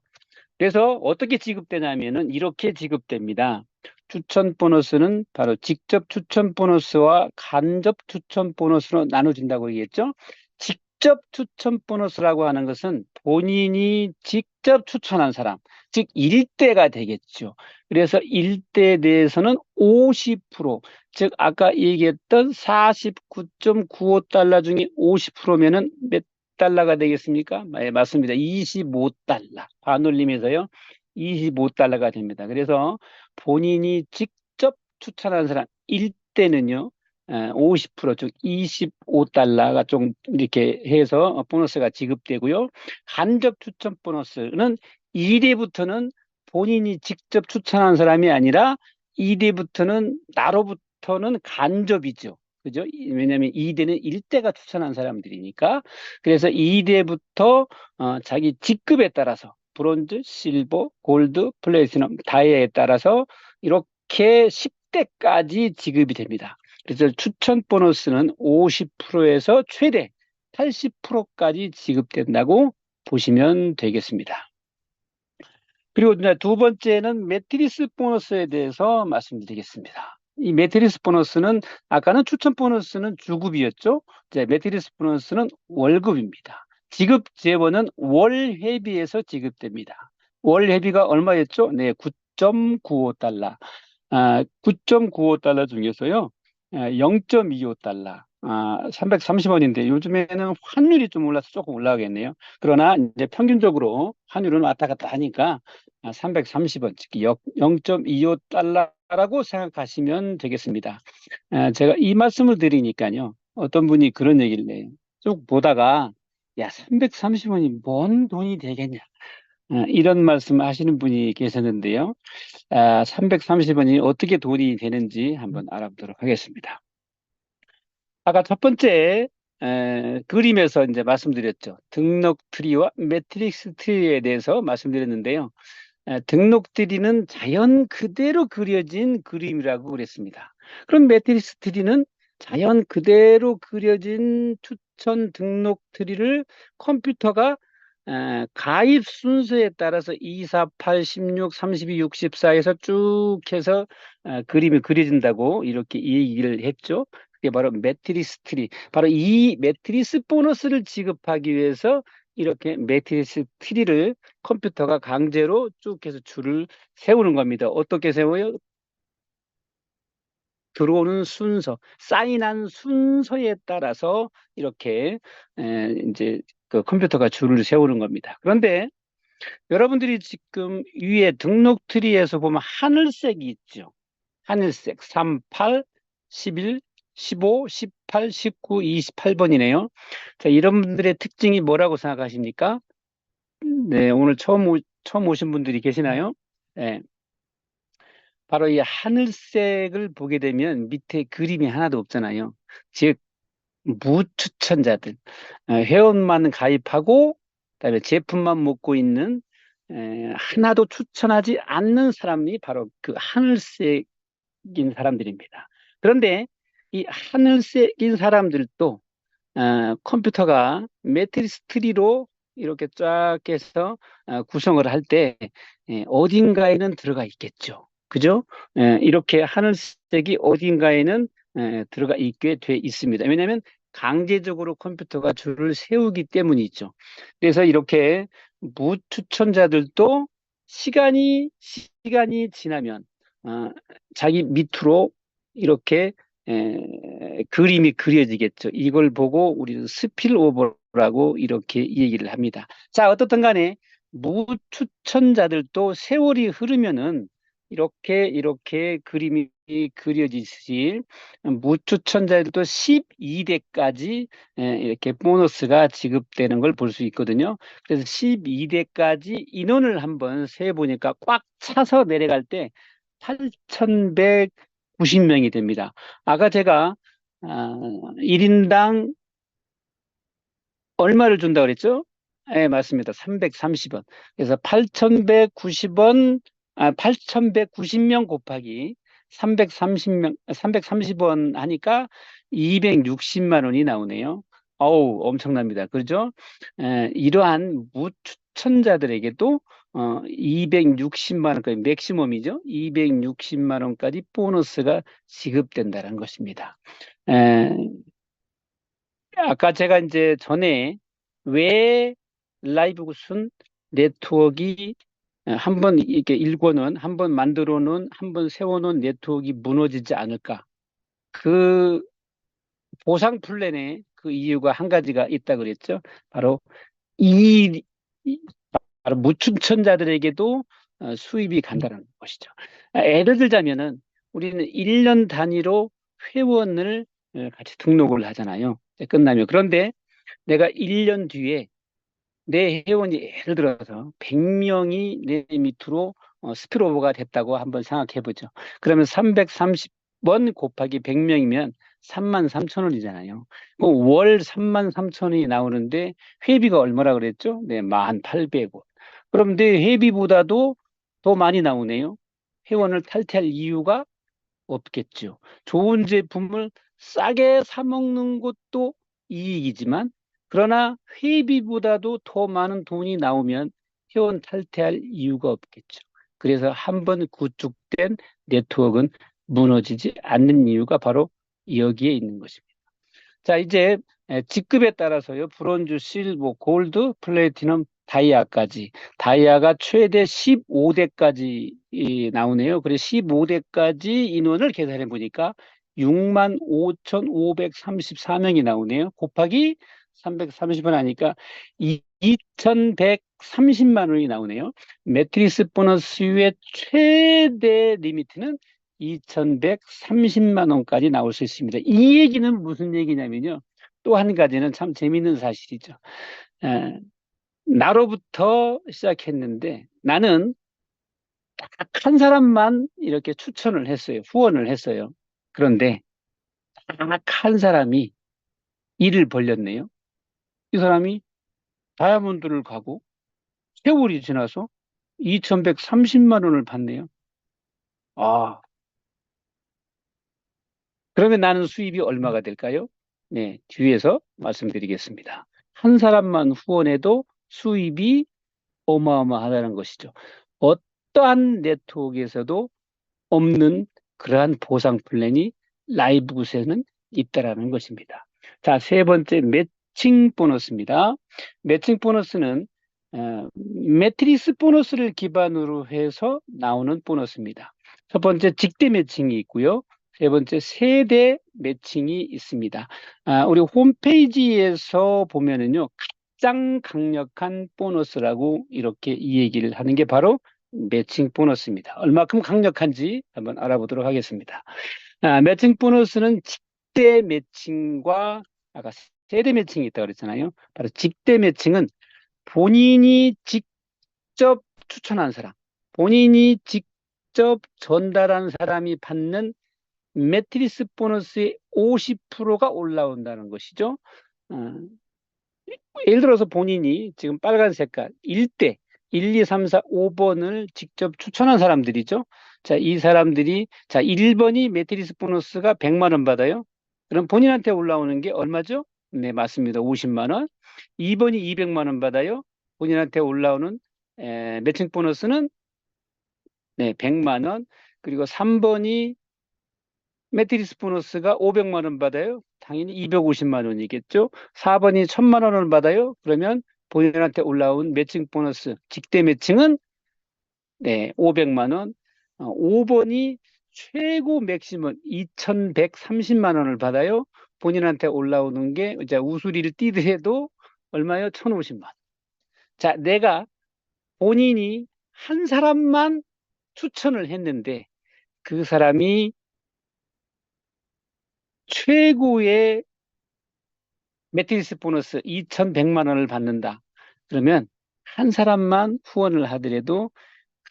그래서 어떻게 지급되냐면은 이렇게 지급됩니다. 추천 보너스는 바로 직접 추천 보너스와 간접 추천 보너스로 나눠진다고 얘기했죠. 직접 추천 보너스라고 하는 것은 본인이 직접 추천한 사람, 즉 1대가 되겠죠. 그래서 1대에 대해서는 50%, 즉 아까 얘기했던 49.95달러 중에 50%면은 몇 달러가 되겠습니까? 네, 맞습니다. 25달러. 반올림에서요. 25달러가 됩니다. 그래서 본인이 직접 추천한 사람 1대는요. 50%, 즉 25달러가 좀 이렇게 해서 보너스가 지급되고요. 간접 추천 보너스는 2대부터는 본인이 직접 추천한 사람이 아니라 2대부터는 나로부터는 간접이죠. 그죠? 왜냐하면 2대는 1대가 추천한 사람들이니까. 그래서 2대부터 자기 직급에 따라서 브론즈, 실버, 골드, 플래티넘, 다이아에 따라서 이렇게 때까지 지급이 됩니다. 그래서 추천 보너스는 50%에서 최대 80%까지 지급된다고 보시면 되겠습니다. 그리고 이제 두 번째는 매트리스 보너스에 대해서 말씀드리겠습니다. 이 매트리스 보너스는 아까는 추천 보너스는 주급이었죠. 이제 매트리스 보너스는 월급입니다. 지급 재원은 월 회비에서 지급됩니다. 월 회비가 얼마였죠? 네, 9.95달러. 9.95달러 중에서요, 0.25달러, 330원인데 요즘에는 환율이 좀 올라서 조금 올라가겠네요. 그러나 이제 평균적으로 환율은 왔다 갔다 하니까 330원, 즉 0.25달러라고 생각하시면 되겠습니다. 제가 이 말씀을 드리니까요, 어떤 분이 그런 얘기를 해요. 쭉 보다가, 야, 330원이 뭔 돈이 되겠냐. 이런 말씀 하시는 분이 계셨는데요. 330원이 어떻게 돈이 되는지 한번 알아보도록 하겠습니다. 아까 첫 번째 그림에서 이제 말씀드렸죠. 등록 트리와 매트릭스 트리에 대해서 말씀드렸는데요. 등록 트리는 자연 그대로 그려진 그림이라고 그랬습니다. 그럼 매트릭스 트리는 자연 그대로 그려진 추천 등록 트리를 컴퓨터가 가입 순서에 따라서 2, 4, 8, 16, 32, 64에서 쭉 해서 그림이 그려진다고 이렇게 얘기를 했죠. 그게 바로 매트리스 트리. 바로 이 매트리스 보너스를 지급하기 위해서 이렇게 매트리스 트리를 컴퓨터가 강제로 쭉 해서 줄을 세우는 겁니다. 어떻게 세워요? 들어오는 순서, 사인한 순서에 따라서 이렇게 이제 그 컴퓨터가 줄을 세우는 겁니다. 그런데 여러분들이 지금 위에 등록 트리에서 보면 하늘색이 있죠. 하늘색 3, 8, 11, 15, 18, 19, 28번이네요. 자, 이런 분들의 특징이 뭐라고 생각하십니까? 네, 오늘 처음 오신 분들이 계시나요? 네, 바로 이 하늘색을 보게 되면 밑에 그림이 하나도 없잖아요. 즉, 무추천자들, 회원만 가입하고, 그다음에 제품만 먹고 있는 하나도 추천하지 않는 사람이 바로 그 하늘색인 사람들입니다. 그런데 이 하늘색인 사람들도 컴퓨터가 매트리스 트리로 이렇게 쫙 해서 구성을 할 때 어딘가에는 들어가 있겠죠. 그죠? 이렇게 하늘색이 어딘가에는 들어가 있게 돼 있습니다. 왜냐하면 강제적으로 컴퓨터가 줄을 세우기 때문이죠. 그래서 이렇게 무추천자들도 시간이 지나면 자기 밑으로 이렇게 그림이 그려지겠죠. 이걸 보고 우리는 스필오버라고 이렇게 얘기를 합니다. 자, 어떻든 간에 무추천자들도 세월이 흐르면은 이렇게 그림이 그려지듯이 무추천자들도 12대까지 이렇게 보너스가 지급되는 걸 볼 수 있거든요. 그래서 12대까지 인원을 한번 세보니까 꽉 차서 내려갈 때 8,190명이 됩니다. 아까 제가 1인당 얼마를 준다고 그랬죠? 네, 맞습니다. 330원. 그래서 8,190원, 8,190명 곱하기 330명, 330원 하니까 260만 원이 나오네요. 어우, 엄청납니다. 그렇죠? 이러한 무추천자들에게도 260만 원까지 맥시멈이죠. 260만 원까지 보너스가 지급된다는 것입니다. 에, 아까 제가 이제 전에 왜 라이브 구슨 네트워크가 한번 이렇게 일궈놓은, 한번 만들어 놓은, 한번 세워놓은 네트워크가 무너지지 않을까? 그 보상 플랜에 그 이유가 한 가지가 있다 그랬죠. 바로 이, 바로 무춘천자들에게도 수입이 간다는 것이죠. 예를 들자면은 우리는 1년 단위로 회원을 같이 등록을 하잖아요. 끝나면. 그런데 내가 1년 뒤에 내 회원이 예를 들어서 100명이 내 밑으로 스피로버가 됐다고 한번 생각해 보죠. 그러면 330원 곱하기 100명이면 33,000원이잖아요. 월 33,000원이 나오는데 회비가 얼마라 그랬죠? 네, 1,800원. 그럼 내 회비보다도 더 많이 나오네요. 회원을 탈퇴할 이유가 없겠죠. 좋은 제품을 싸게 사 먹는 것도 이익이지만, 그러나 회비보다도 더 많은 돈이 나오면 회원 탈퇴할 이유가 없겠죠. 그래서 한번 구축된 네트워크는 무너지지 않는 이유가 바로 여기에 있는 것입니다. 자, 이제 직급에 따라서요. 브론즈, 실버, 골드, 플래티넘, 다이아까지. 다이아가 최대 15대까지 나오네요. 그래서 15대까지 인원을 계산해 보니까 65,534명이 나오네요. 곱하기 330원 하니까 2,130만 원이 나오네요. 매트리스 보너스의 최대 리미트는 2,130만 원까지 나올 수 있습니다. 이 얘기는 무슨 얘기냐면요. 또 한 가지는 참 재밌는 사실이죠. 에, 나로부터 시작했는데 나는 딱 한 사람만 이렇게 추천을 했어요. 후원을 했어요. 그런데 딱 한 사람이 일을 벌렸네요. 이 사람이 다이아몬드를 가고 세월이 지나서 2,130만 원을 받네요. 아, 그러면 나는 수입이 얼마가 될까요? 네, 뒤에서 말씀드리겠습니다. 한 사람만 후원해도 수입이 어마어마하다는 것이죠. 어떠한 네트워크에서도 없는 그러한 보상 플랜이 라이브굿에는 있다라는 것입니다. 자, 세 번째 매칭 보너스입니다. 매칭 보너스는 매트리스 보너스를 기반으로 해서 나오는 보너스입니다. 첫 번째 직대 매칭이 있고요. 세 번째 세대 매칭이 있습니다. 우리 홈페이지에서 보면은요, 가장 강력한 보너스라고 이렇게 이 얘기를 하는 게 바로 매칭 보너스입니다. 얼마큼 강력한지 한번 알아보도록 하겠습니다. 매칭 보너스는 직대 매칭과 아까 세대 매칭이 있다고 그랬잖아요. 바로 직대 매칭은 본인이 직접 추천한 사람, 본인이 직접 전달한 사람이 받는 매트리스 보너스의 50%가 올라온다는 것이죠. 어, 예를 들어서 본인이 지금 빨간 색깔 1대 1, 2, 3, 4, 5번을 직접 추천한 사람들이죠. 자, 이 사람들이 자, 1번이 매트리스 보너스가 100만 원 받아요. 그럼 본인한테 올라오는 게 얼마죠? 네, 맞습니다. 50만 원. 2번이 200만 원 받아요. 본인한테 올라오는 매칭 보너스는 네, 100만 원. 그리고 3번이 매트리스 보너스가 500만 원 받아요. 당연히 250만 원이겠죠. 4번이 1000만 원을 받아요. 그러면 본인한테 올라온 매칭 보너스, 직대 매칭은 네, 500만 원. 5번이 최고 맥시멈 2130만 원을 받아요. 본인한테 올라오는 게 이제 우수리를 띄더라도 얼마요? 1050만 원. 자, 내가 본인이 한 사람만 추천을 했는데 그 사람이 최고의 매트리스 보너스 2,100만 원을 받는다. 그러면 한 사람만 후원을 하더라도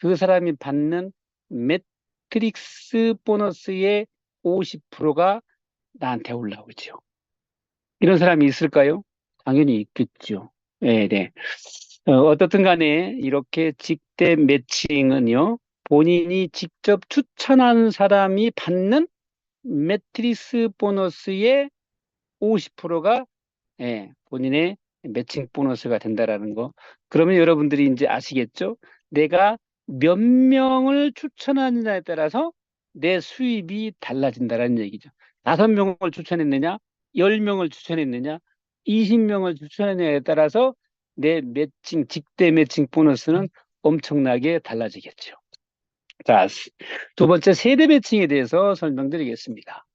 그 사람이 받는 매트릭스 보너스의 50%가 나한테 올라오죠. 이런 사람이 있을까요? 당연히 있겠죠. 네, 네. 어떻든 간에 이렇게 직대 매칭은요, 본인이 직접 추천한 사람이 받는 매트리스 보너스의 50%가 예, 본인의 매칭 보너스가 된다라는 거. 그러면 여러분들이 이제 아시겠죠? 내가 몇 명을 추천하느냐에 따라서 내 수입이 달라진다라는 얘기죠. 5명을 추천했느냐, 10명을 추천했느냐, 20명을 추천했느냐에 따라서 내 매칭, 직대 매칭 보너스는 엄청나게 달라지겠죠. 자, 두 번째 세대 매칭에 대해서 설명드리겠습니다.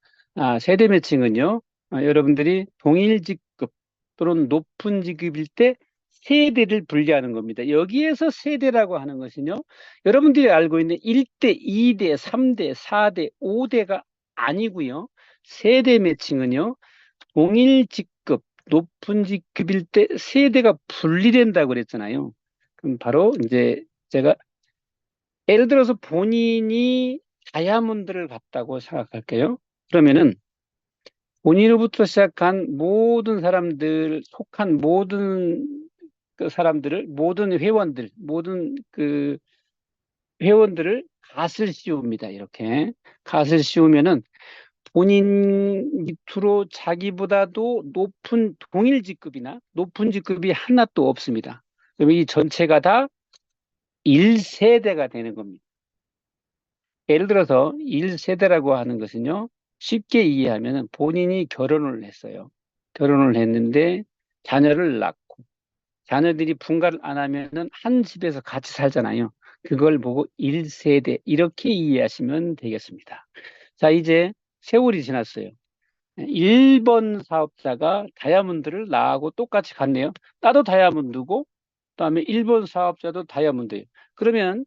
세대 매칭은요, 여러분들이 동일 직급 또는 높은 직급일 때 세대를 분리하는 겁니다. 여기에서 세대라고 하는 것은요, 여러분들이 알고 있는 1대, 2대, 3대, 4대, 5대가 아니고요. 세대 매칭은요, 동일 직급, 높은 직급일 때 세대가 분리된다고 그랬잖아요. 그럼 바로 이제 제가 예를 들어서 본인이 다이아몬드를 받다고 생각할게요. 그러면은 본인으로부터 시작한 모든 사람들, 속한 모든 그 사람들을, 모든 회원들, 모든 그 회원들을 갓을 씌웁니다. 이렇게 갓을 씌우면은 본인 밑으로 자기보다도 높은 동일 직급이나 높은 직급이 하나도 없습니다. 그러면 이 전체가 다 1세대가 되는 겁니다. 예를 들어서 1세대라고 하는 것은요, 쉽게 이해하면 본인이 결혼을 했어요. 결혼을 했는데 자녀를 낳고 자녀들이 분가를 안 하면은 한 집에서 같이 살잖아요. 그걸 보고 1세대 이렇게 이해하시면 되겠습니다. 자, 이제 세월이 지났어요. 1번 사업자가 다이아몬드를 나하고 똑같이 갔네요. 나도 다이아몬드고, 그다음에 1번 사업자도 다이아몬드예요. 그러면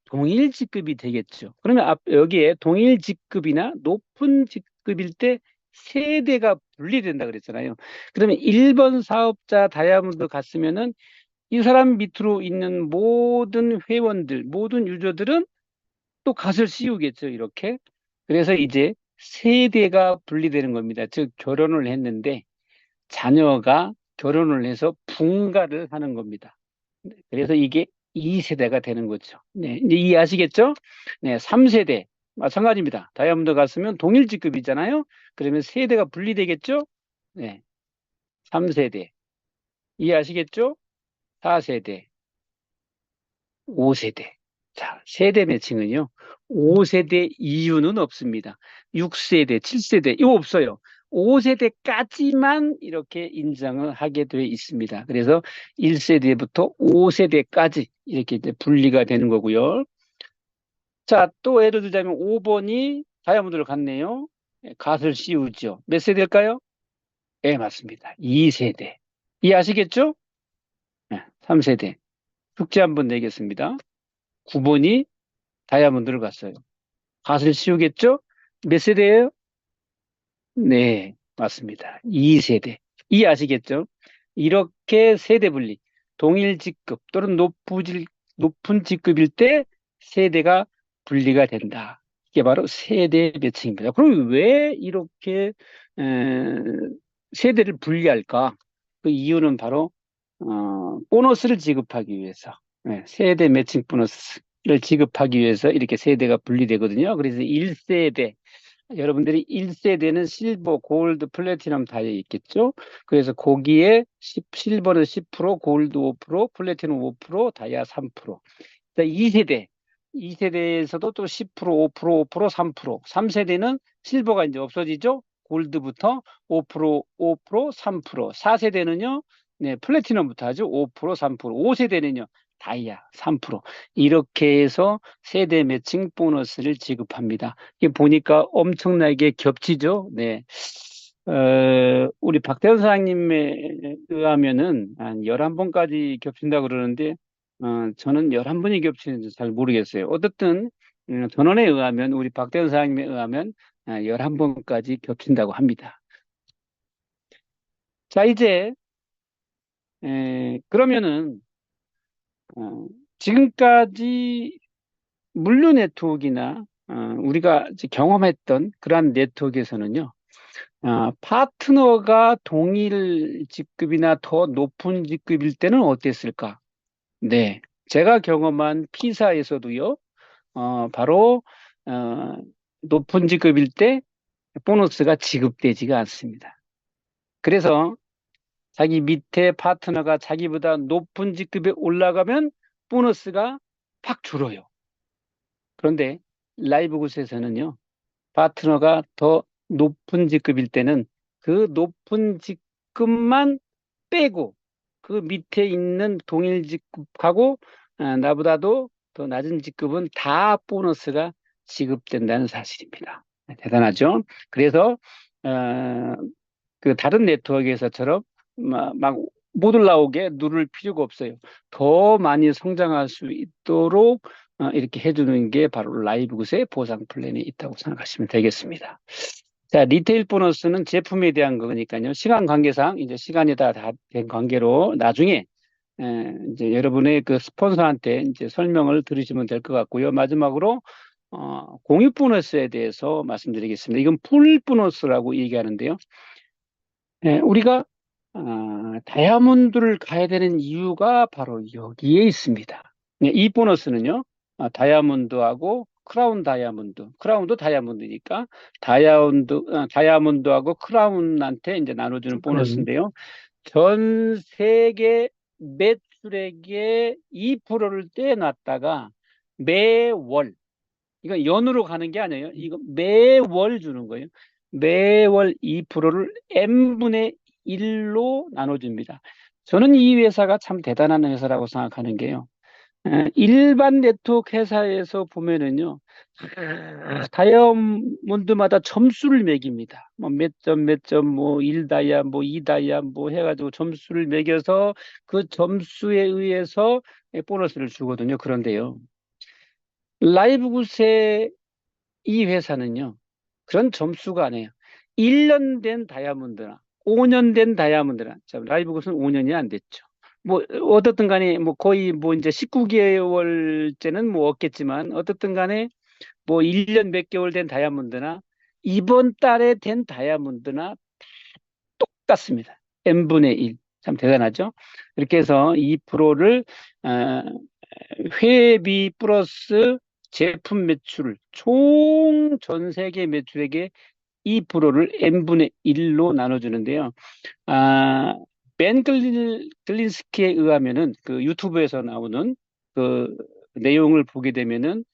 동일 직급이 되겠죠. 그러면 여기에 동일 직급이나 높은 직급일 때 세대가 분리된다 그랬잖아요. 그러면 1번 사업자 다이아몬드 갔으면은 이 사람 밑으로 있는 모든 회원들, 모든 유저들은 또 갓을 씌우겠죠, 이렇게. 그래서 이제 세대가 분리되는 겁니다. 즉, 결혼을 했는데 자녀가 결혼을 해서 분가를 하는 겁니다. 그래서 이게 2세대가 되는 거죠. 네, 이제 이해하시겠죠? 네, 3세대. 마찬가지입니다. 다이아몬드 갔으면 동일 직급이잖아요. 그러면 세대가 분리되겠죠? 네, 3세대. 이해하시겠죠? 4세대. 5세대. 자, 세대 매칭은요, 5세대 이유는 없습니다. 6세대, 7세대, 이거 없어요. 5세대까지만 이렇게 인정을 하게 되어 있습니다. 그래서 1세대부터 5세대까지 이렇게 이제 분리가 되는 거고요. 자, 또 예를 들자면 5번이 다이아몬드를 갔네요. 갓을 씌우죠. 몇 세대일까요? 네, 맞습니다. 2세대. 이해하시겠죠? 네, 3세대. 숙제 한번 내겠습니다. 9번이 다이아몬드를 갔어요. 갓을 씌우겠죠? 몇 세대예요? 네, 맞습니다. 2세대. 이해하시겠죠? 이렇게 세대 분리, 동일 직급 또는 높은 직급일 때 세대가 분리가 된다. 이게 바로 세대 매칭입니다. 그럼 왜 이렇게 에, 세대를 분리할까? 그 이유는 바로 보너스를 지급하기 위해서, 세대 매칭 보너스를 지급하기 위해서 이렇게 세대가 분리되거든요. 그래서 1세대, 여러분들이 1세대는 실버, 골드, 플래티넘 다이아 있겠죠? 그래서 거기에 실버는 10%, 골드 5%, 플래티넘 5%, 다이아 3%. 2세대, 2세대에서도 또 10%, 5%, 5%, 3%. 3세대는 실버가 이제 없어지죠? 골드부터 5%, 5%, 3%. 4세대는요, 네, 플래티넘부터 하죠? 5%, 3%. 5세대는요, 다이아 3%. 이렇게 해서 세대 매칭 보너스를 지급합니다. 이게 보니까 엄청나게 겹치죠? 네. 우리 박태원 사장님에 의하면은 한 11번까지 겹친다고 그러는데, 저는 11번이 겹치는지 잘 모르겠어요. 어떻든, 전원에 의하면, 우리 박대현 사장님에 의하면, 11번까지 겹친다고 합니다. 자, 이제, 그러면은, 지금까지 물류 네트워크나, 우리가 이제 경험했던 그러한 네트워크에서는요, 파트너가 동일 직급이나 더 높은 직급일 때는 어땠을까? 네. 제가 경험한 피사에서도요, 바로 높은 직급일 때 보너스가 지급되지가 않습니다. 그래서 자기 밑에 파트너가 자기보다 높은 직급에 올라가면 보너스가 팍 줄어요. 그런데 라이브 굿에서는요, 파트너가 더 높은 직급일 때는 그 높은 직급만 빼고 그 밑에 있는 동일 직급하고 나보다도 더 낮은 직급은 다 보너스가 지급된다는 사실입니다. 대단하죠? 그래서 어, 그 다른 네트워크에서처럼 못 올라오게 누를 필요가 없어요. 더 많이 성장할 수 있도록 이렇게 해주는 게 바로 라이브굿의 보상 플랜이 있다고 생각하시면 되겠습니다. 자, 리테일 보너스는 제품에 대한 거니까요. 시간 관계상 이제 시간이 다 된 관계로 나중에 이제 여러분의 그 스폰서한테 이제 설명을 들으시면 될 것 같고요. 마지막으로 공유 보너스에 대해서 말씀드리겠습니다. 이건 풀 보너스라고 얘기하는데요. 우리가 다이아몬드를 가야 되는 이유가 바로 여기에 있습니다. 이 보너스는요, 다이아몬드하고 크라운 다이아몬드, 크라운도 다이아몬드니까 다이아몬드하고 크라운한테 이제 나눠주는 그럼, 보너스인데요. 전 세계 매출액의 2%를 떼놨다가 매월, 이건 연으로 가는 게 아니에요. 이거 매월 주는 거예요. 매월 2%를 n분의 1로 나눠줍니다. 저는 이 회사가 참 대단한 회사라고 생각하는 게요. 일반 네트워크 회사에서 보면은요, 다이아몬드마다 점수를 매깁니다. 뭐 몇 점, 몇 점, 뭐 1다이아, 뭐 2다이아, 뭐 해가지고 점수를 매겨서 그 점수에 의해서 보너스를 주거든요. 그런데요, 라이브굿의 이 회사는요, 그런 점수가 아니에요. 1년 된 다이아몬드나 5년 된 다이아몬드나, 자, 라이브굿은 5년이 안 됐죠. 뭐, 어떻든 간에, 뭐, 거의 뭐, 이제 19개월째는 뭐 없겠지만, 어떻든 간에 뭐, 1년 몇 개월 된 다이아몬드나, 이번 달에 된 다이아몬드나 똑같습니다. n분의 1. 참 대단하죠? 이렇게 해서 2%를, 회비 플러스 제품 매출, 총 전 세계 매출액의 2%를 n분의 1로 나눠주는데요. 아, 벤 글린스키에 의하면은 그 유튜브에서 나오는 그 내용을 보게 되면은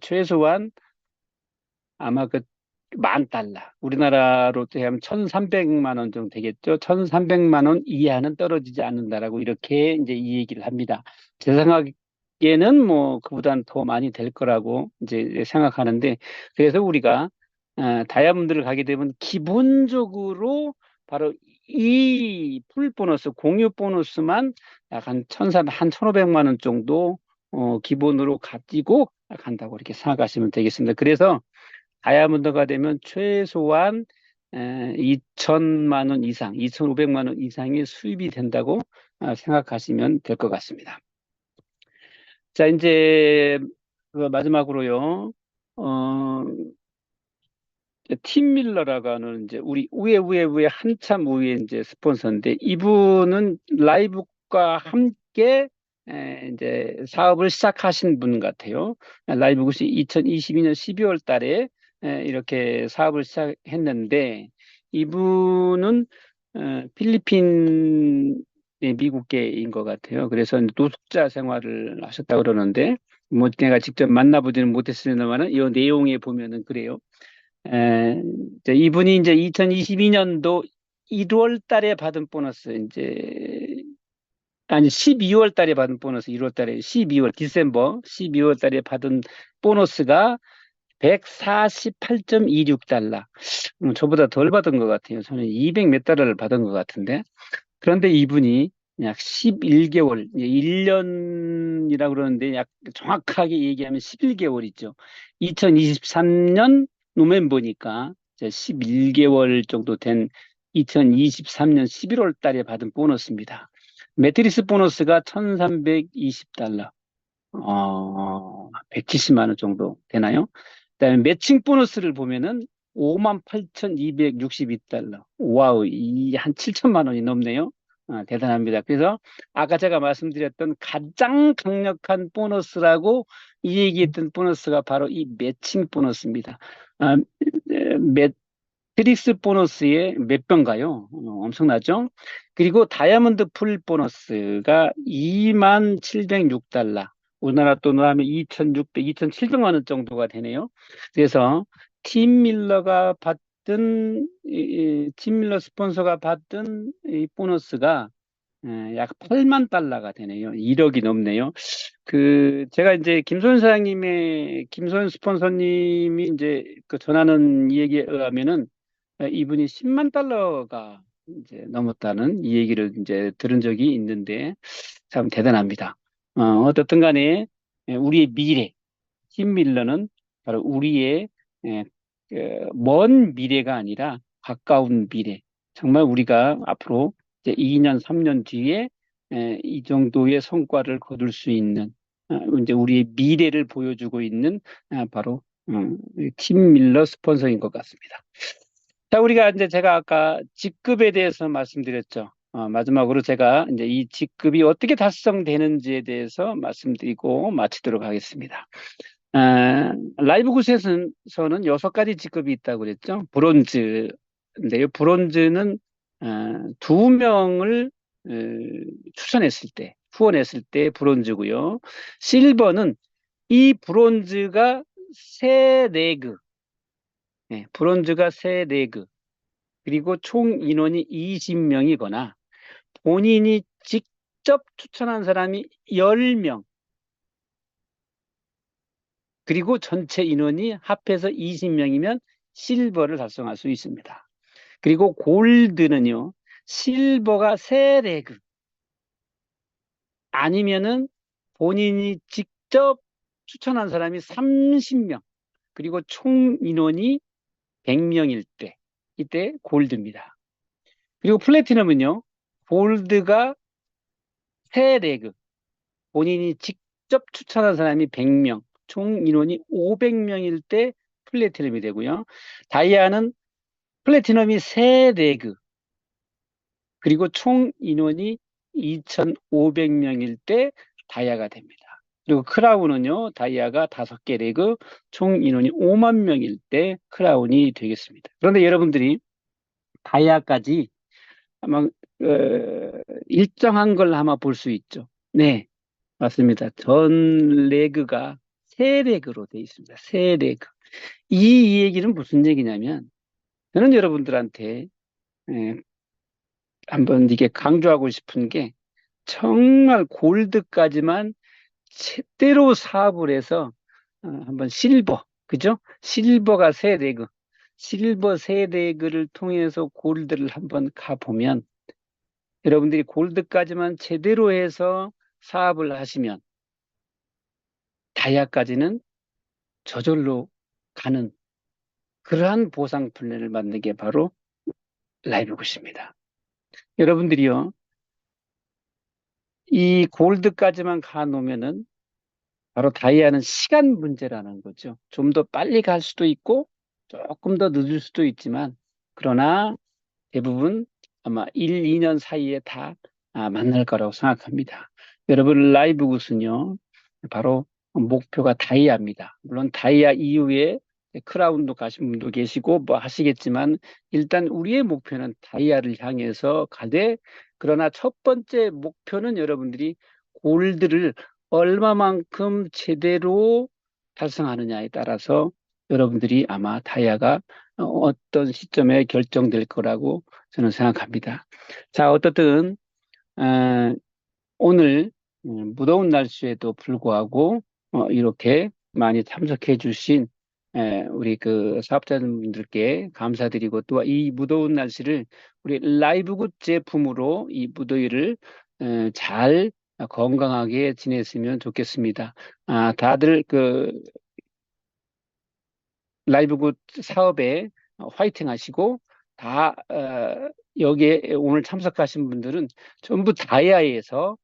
최소한 아마 그 10,000달러, 우리나라로 하면 1,300만 원 정도 되겠죠. 1,300만 원 이하는 떨어지지 않는다라고 이렇게 이제 이 얘기를 합니다. 제 생각에는 뭐 그보다는 더 많이 될 거라고 이제 생각하는데, 그래서 우리가 다이아몬드를 가게 되면 기본적으로 바로 이 풀 보너스, 공유 보너스만 약 한 1,500만 원 정도 기본으로 가지고 간다고 이렇게 생각하시면 되겠습니다. 그래서 다이아몬드가 되면 최소한 2천만 원 이상, 2,500만 원 이상의 수입이 된다고 생각하시면 될 것 같습니다. 자, 이제 그 마지막으로요. 어, 팀 밀러라고 하는 이제 우리 우에 한참 우에 이제 스폰서인데, 이분은 라이브과 함께 이제 사업을 시작하신 분 같아요. 라이브굿이 2022년 12월 달에 이렇게 사업을 시작했는데, 이분은 필리핀 미국계인 것 같아요. 그래서 노숙자 생활을 하셨다고 그러는데, 뭐 내가 직접 만나보지는 못했습니다만은 이 내용에 보면은 그래요. 이제 이분이 이제 2022년도 1월 달에 받은 보너스, 이제, 아니, 12월 달에 받은 보너스, 1월 달에, 12월, 디셈버 12월 달에 받은 보너스가 148.26달러. 저보다 덜 받은 것 같아요. 저는 200 몇 달러를 받은 것 같은데. 그런데 이분이 약 11개월, 1년이라고 그러는데 약 정확하게 얘기하면 11개월이죠. 2023년 노벰버니까 11개월 정도 된 2023년 11월 달에 받은 보너스입니다. 매트리스 보너스가 1,320달러, 170만 원 정도 되나요? 그다음에 매칭 보너스를 보면은 58,262달러. 와우, 이 한 7천만 원이 넘네요. 대단합니다. 그래서 아까 제가 말씀드렸던 가장 강력한 보너스라고 이 얘기했던 보너스가 바로 이 매칭 보너스입니다. 아, 매트릭스 보너스의 몇 배인가요? 엄청나죠? 그리고 다이아몬드 풀 보너스가 2706달러. 우리나라 돈으로 하면 2,600, 2,700만 원 정도가 되네요. 그래서 팀 밀러가 받던, 팀 밀러 스폰서가 받던 이 보너스가 약 8만 달러가 되네요. 1억이 넘네요. 그, 제가 이제 김소연 사장님의, 김소연 스폰서님이 이제 그 전하는 이 얘기에 의하면은 이분이 10만 달러가 이제 넘었다는 이 얘기를 이제 들은 적이 있는데 참 대단합니다. 어떻든 간에 우리의 미래, 팀 밀러는 바로 우리의 먼 미래가 아니라 가까운 미래. 정말 우리가 앞으로 이제 2년, 3년 뒤에 이 정도의 성과를 거둘 수 있는 이제 우리의 미래를 보여주고 있는 바로 팀 밀러 스폰서인 것 같습니다. 자, 우리가 이제 제가 아까 직급에 대해서 말씀드렸죠. 마지막으로 제가 이제 이 직급이 어떻게 달성되는지에 대해서 말씀드리고 마치도록 하겠습니다. 라이브 굿에서는 6가지 직급이 있다고 그랬죠. 브론즈인데요. 브론즈는 2명을 추천했을 때, 후원했을 때 브론즈고요. 실버는 이 브론즈가 세 레그, 브론즈가 세 레그, 그리고 총 인원이 20명이거나 본인이 직접 추천한 사람이 10명, 그리고 전체 인원이 합해서 20명이면 실버를 달성할 수 있습니다. 그리고 골드는요, 실버가 세 레그, 아니면은 본인이 직접 추천한 사람이 30명, 그리고 총 인원이 100명일 때, 이때 골드입니다. 그리고 플래티넘은요, 골드가 세 레그, 본인이 직접 추천한 사람이 100명, 총 인원이 500명일 때 플래티넘이 되고요. 다이아는 플래티넘이 세 레그, 그리고 총 인원이 2,500명일 때 다이아가 됩니다. 그리고 크라운은요, 다이아가 5개 레그, 총 인원이 5만 명일 때 크라운이 되겠습니다. 그런데 여러분들이 다이아까지 아마 일정한 걸 아마 볼 수 있죠. 네, 맞습니다. 전 레그가 세 레그로 되어 있습니다. 세 레그. 이 얘기는 무슨 얘기냐면, 저는 여러분들한테 에, 한번 이게 강조하고 싶은 게, 정말 골드까지만 제대로 사업을 해서 한번 실버, 그죠? 실버가 세 레그, 실버 세 레그를 통해서 골드를 한번 가보면, 여러분들이 골드까지만 제대로 해서 사업을 하시면 다이아까지는 저절로 가는 그러한 보상 플랜을 만든 게 바로 라이브 굿입니다. 여러분들이요, 이 골드까지만 가놓으면은 바로 다이아는 시간 문제라는 거죠. 좀 더 빨리 갈 수도 있고 조금 더 늦을 수도 있지만, 그러나 대부분 아마 1, 2년 사이에 다 만날 거라고 생각합니다. 여러분, 라이브 굿은요, 바로 목표가 다이아입니다. 물론 다이아 이후에 크라운도 가신 분도 계시고 뭐 하시겠지만, 일단 우리의 목표는 다이아를 향해서 가되, 그러나 첫 번째 목표는 여러분들이 골드를 얼마만큼 제대로 달성하느냐에 따라서 여러분들이 아마 다이아가 어떤 시점에 결정될 거라고 저는 생각합니다. 자, 어떻든 오늘 무더운 날씨에도 불구하고 이렇게 많이 참석해 주신 우리 그 사업자분들께 감사드리고, 또 이 무더운 날씨를 우리 라이브굿 제품으로 이 무더위를 잘 건강하게 지냈으면 좋겠습니다. 다들 그 라이브굿 사업에 화이팅 하시고, 다 여기에 오늘 참석하신 분들은 전부 다이아에서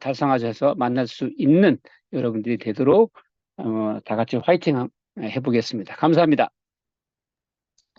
달성하셔서 만날 수 있는 여러분들이 되도록 다 같이 화이팅 해보겠습니다. 감사합니다.